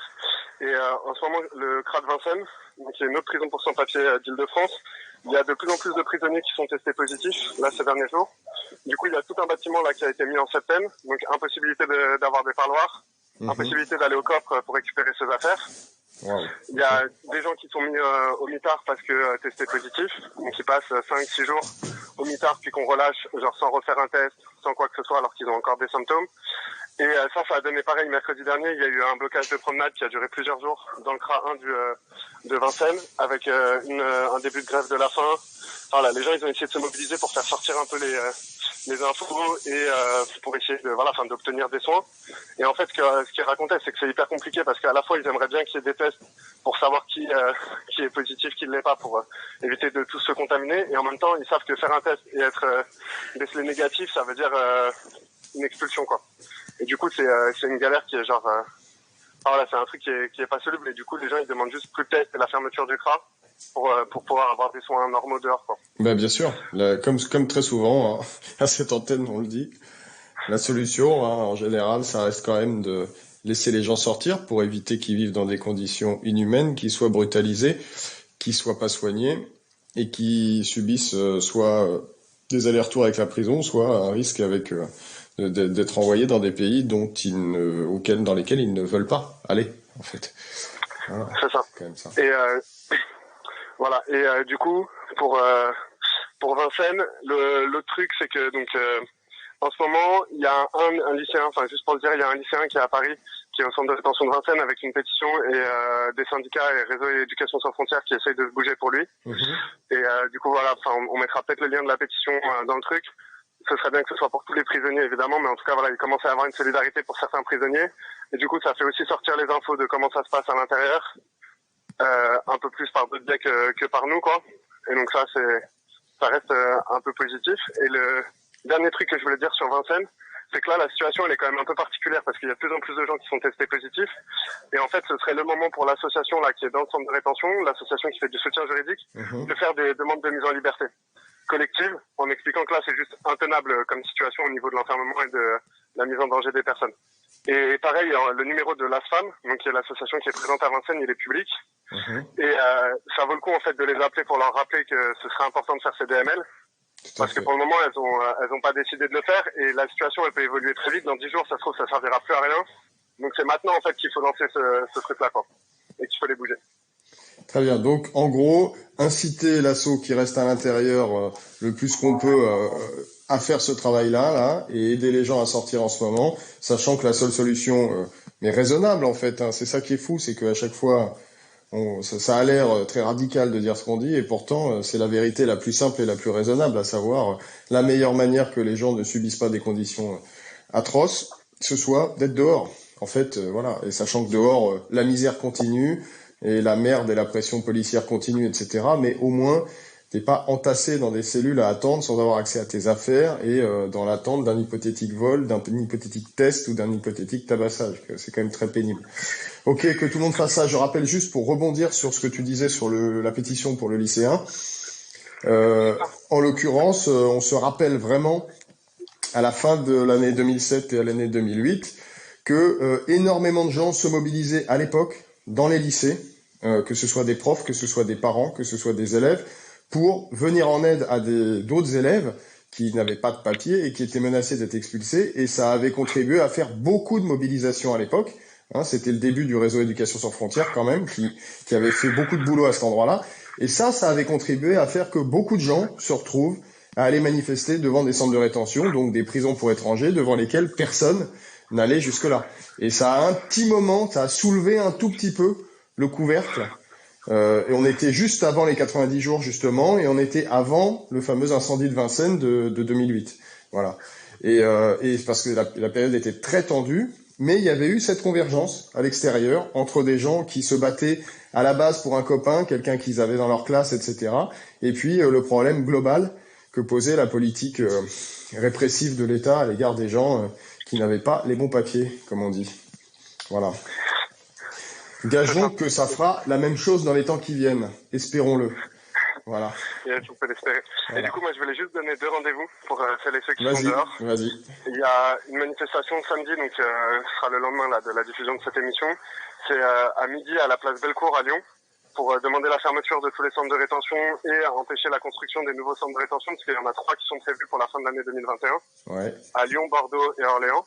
Et en ce moment, le CRA de Vincennes, qui est une autre prison pour sans-papiers d'Île-de-France, il y a de plus en plus de prisonniers qui sont testés positifs, là, ces derniers jours. Du coup, il y a tout un bâtiment là qui a été mis en septaine, donc impossibilité d'avoir des parloirs, impossibilité d'aller au coffre pour récupérer ses affaires. Wow. Il y a des gens qui sont mis au mitard parce que testés positifs, donc ils passent 5-6 jours au mitard puis qu'on relâche, genre sans refaire un test, sans quoi que ce soit, alors qu'ils ont encore des symptômes. Et ça a donné pareil. Mercredi dernier, il y a eu un blocage de promenade qui a duré plusieurs jours dans le CRA 1 de Vincennes, avec un début de grève de la faim. Voilà, les gens ils ont essayé de se mobiliser pour faire sortir un peu les infos et pour essayer d'obtenir des soins. Et en fait, ce qu'ils racontaient, c'est que c'est hyper compliqué parce qu'à la fois ils aimeraient bien qu'il y ait des tests pour savoir qui est positif, qui ne l'est pas, pour éviter de tous se contaminer. Et en même temps, ils savent que faire un test et être décelé négatif, ça veut dire une expulsion, quoi. Et du coup, c'est une galère qui est genre, voilà, c'est un truc qui est pas soluble. Et du coup, les gens ils demandent juste plus de tests et la fermeture du CRA pour pouvoir avoir des soins normaux dehors, quoi. Ben bien sûr, comme très souvent, hein, à cette antenne, on le dit, la solution, hein, en général, ça reste quand même de laisser les gens sortir pour éviter qu'ils vivent dans des conditions inhumaines, qu'ils soient brutalisés, qu'ils soient pas soignés et qu'ils subissent soit des allers-retours avec la prison, soit un risque avec d'être envoyés dans des pays dans lesquels ils ne veulent pas aller, en fait. Voilà. C'est ça. Quand même ça. Et voilà. Et du coup, pour Vincennes, le truc, c'est que donc en ce moment, il y a un lycéen, enfin juste pour le dire, il y a un lycéen qui est à Paris, qui est au centre de rétention de Vincennes avec une pétition et des syndicats et Réseau Éducation sans frontières qui essayent de se bouger pour lui. Et du coup, voilà, enfin, on mettra peut-être le lien de la pétition dans le truc. Ce serait bien que ce soit pour tous les prisonniers, évidemment, mais en tout cas, voilà, il commence à y avoir une solidarité pour certains prisonniers. Et du coup, ça fait aussi sortir les infos de comment ça se passe à l'intérieur, un peu plus par d'autres biais que par nous, quoi. Et donc ça reste un peu positif. Et le dernier truc que je voulais dire sur Vincennes, c'est que là, la situation, elle est quand même un peu particulière parce qu'il y a de plus en plus de gens qui sont testés positifs. Et en fait, ce serait le moment pour l'association, là, qui est dans le centre de rétention, l'association qui fait du soutien juridique, de faire des demandes de mise en liberté collective, en expliquant que là, c'est juste intenable comme situation au niveau de l'enfermement et de la mise en danger des personnes. Et pareil, le numéro de l'ASFAM, donc qui est l'association qui est présente à Vincennes, il est public. Et ça vaut le coup, en fait, de les appeler pour leur rappeler que ce serait important de faire ces DML. Parce que pour le moment, elles ont pas décidé de le faire et la situation, elle peut évoluer très vite. Dans 10 jours, ça se trouve, ça servira plus à rien. Donc c'est maintenant en fait qu'il faut lancer ce truc-là, quoi, et qu'il faut les bouger. Très bien. Donc, en gros, inciter l'assaut qui reste à l'intérieur le plus qu'on peut à faire ce travail-là, là, et aider les gens à sortir en ce moment, sachant que la seule solution, mais raisonnable en fait, hein, c'est ça qui est fou, c'est qu'à chaque fois, ça a l'air très radical de dire ce qu'on dit, et pourtant, c'est la vérité la plus simple et la plus raisonnable, à savoir la meilleure manière que les gens ne subissent pas des conditions atroces, ce soit d'être dehors. En fait, voilà. Et sachant que dehors, la misère continue, et la merde et la pression policière continue, etc. Mais au moins, t'es pas entassé dans des cellules à attendre sans avoir accès à tes affaires et dans l'attente d'un hypothétique vol, d'un hypothétique test ou d'un hypothétique tabassage. C'est quand même très pénible. Ok, que tout le monde fasse ça. Je rappelle juste pour rebondir sur ce que tu disais sur la pétition pour le lycéen. En l'occurrence, on se rappelle vraiment à la fin de l'année 2007 et à l'année 2008 que énormément de gens se mobilisaient à l'époque dans les lycées, que ce soit des profs, que ce soit des parents, que ce soit des élèves, pour venir en aide à d'autres élèves qui n'avaient pas de papier et qui étaient menacés d'être expulsés. Et ça avait contribué à faire beaucoup de mobilisation à l'époque. Hein, c'était le début du réseau Éducation sans frontières quand même, qui avait fait beaucoup de boulot à cet endroit-là. Et ça avait contribué à faire que beaucoup de gens se retrouvent à aller manifester devant des centres de rétention, donc des prisons pour étrangers, devant lesquelles personne n'allait jusque-là. Et ça a un petit moment, ça a soulevé un tout petit peu le couvercle. Et on était juste avant les 90 jours, justement, et on était avant le fameux incendie de Vincennes de 2008. Voilà. Et parce que la période était très tendue, mais il y avait eu cette convergence à l'extérieur entre des gens qui se battaient à la base pour un copain, quelqu'un qu'ils avaient dans leur classe, etc. Et puis le problème global que posait la politique répressive de l'État à l'égard des gens qui n'avaient pas les bons papiers, comme on dit. Voilà. Gageons que ça fera la même chose dans les temps qui viennent. Espérons-le. Voilà. Yes, on peut l'espérer. Voilà. Et du coup, moi, je voulais juste donner 2 rendez-vous pour celles et ceux qui sont dehors. Vas-y. Il y a une manifestation samedi, donc ce sera le lendemain là, de la diffusion de cette émission. C'est à midi à la place Bellecour à Lyon, pour demander la fermeture de tous les centres de rétention et empêcher la construction des nouveaux centres de rétention, parce qu'il y en a 3 qui sont prévus pour la fin de l'année 2021, à Lyon, Bordeaux et Orléans.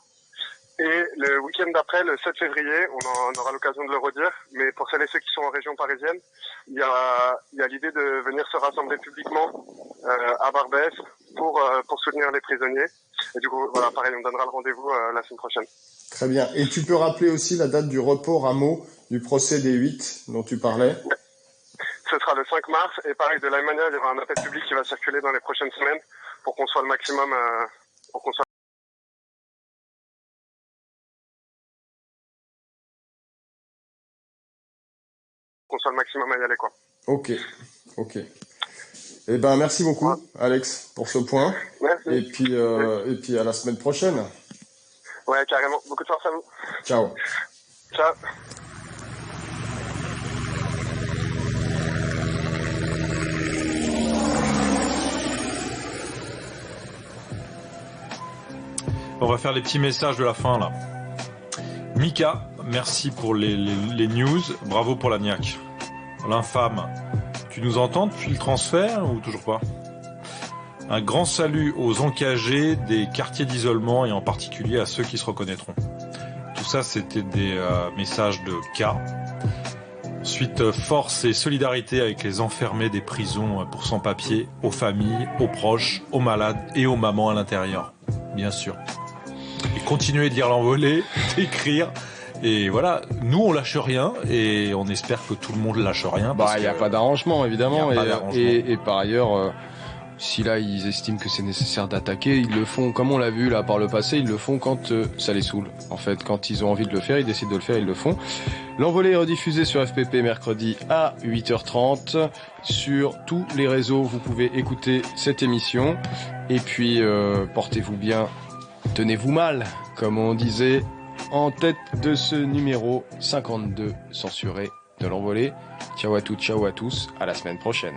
Et le week-end d'après, le 7 février, on aura l'occasion de le redire, mais pour celles et ceux qui sont en région parisienne, il y a l'idée de venir se rassembler publiquement à Barbès pour soutenir les prisonniers. Et du coup, voilà, pareil, on donnera le rendez-vous la semaine prochaine. Très bien. Et tu peux rappeler aussi la date du report à Meaux du procès des 8 dont tu parlais? Ce sera le 5 mars, et pareil, de la même manière, il y aura un appel public qui va circuler dans les prochaines semaines pour qu'on soit le maximum, pour qu'on soit le maximum à y aller, quoi. Ok. Eh ben, merci beaucoup, Alex, pour ce point. Merci. Et puis à la semaine prochaine. Ouais, carrément. Beaucoup de force à vous. Ciao. Ciao. On va faire les petits messages de la fin, là. Mika, merci pour les news. Bravo pour la niaque. L'infâme. Tu nous entends depuis le transfert ou toujours pas? Un grand salut aux encagés des quartiers d'isolement et en particulier à ceux qui se reconnaîtront. Tout ça, c'était des messages de K. Ensuite, force et solidarité avec les enfermés des prisons pour sans-papiers, aux familles, aux proches, aux malades et aux mamans à l'intérieur. Bien sûr. Et continuez de lire l'envolée, d'écrire. Et voilà, nous on lâche rien et on espère que tout le monde lâche rien. Bah, il n'y a pas d'arrangement évidemment. Et par ailleurs, si là ils estiment que c'est nécessaire d'attaquer, ils le font comme on l'a vu là par le passé, ils le font quand ça les saoule. En fait, quand ils ont envie de le faire, ils décident de le faire, ils le font. L'envolée est rediffusée sur FPP mercredi à 8h30. Sur tous les réseaux, vous pouvez écouter cette émission. Et puis, portez-vous bien, tenez-vous mal, comme on disait en tête de ce numéro 52 censuré de l'envolée. Ciao à toutes, ciao à tous, à la semaine prochaine.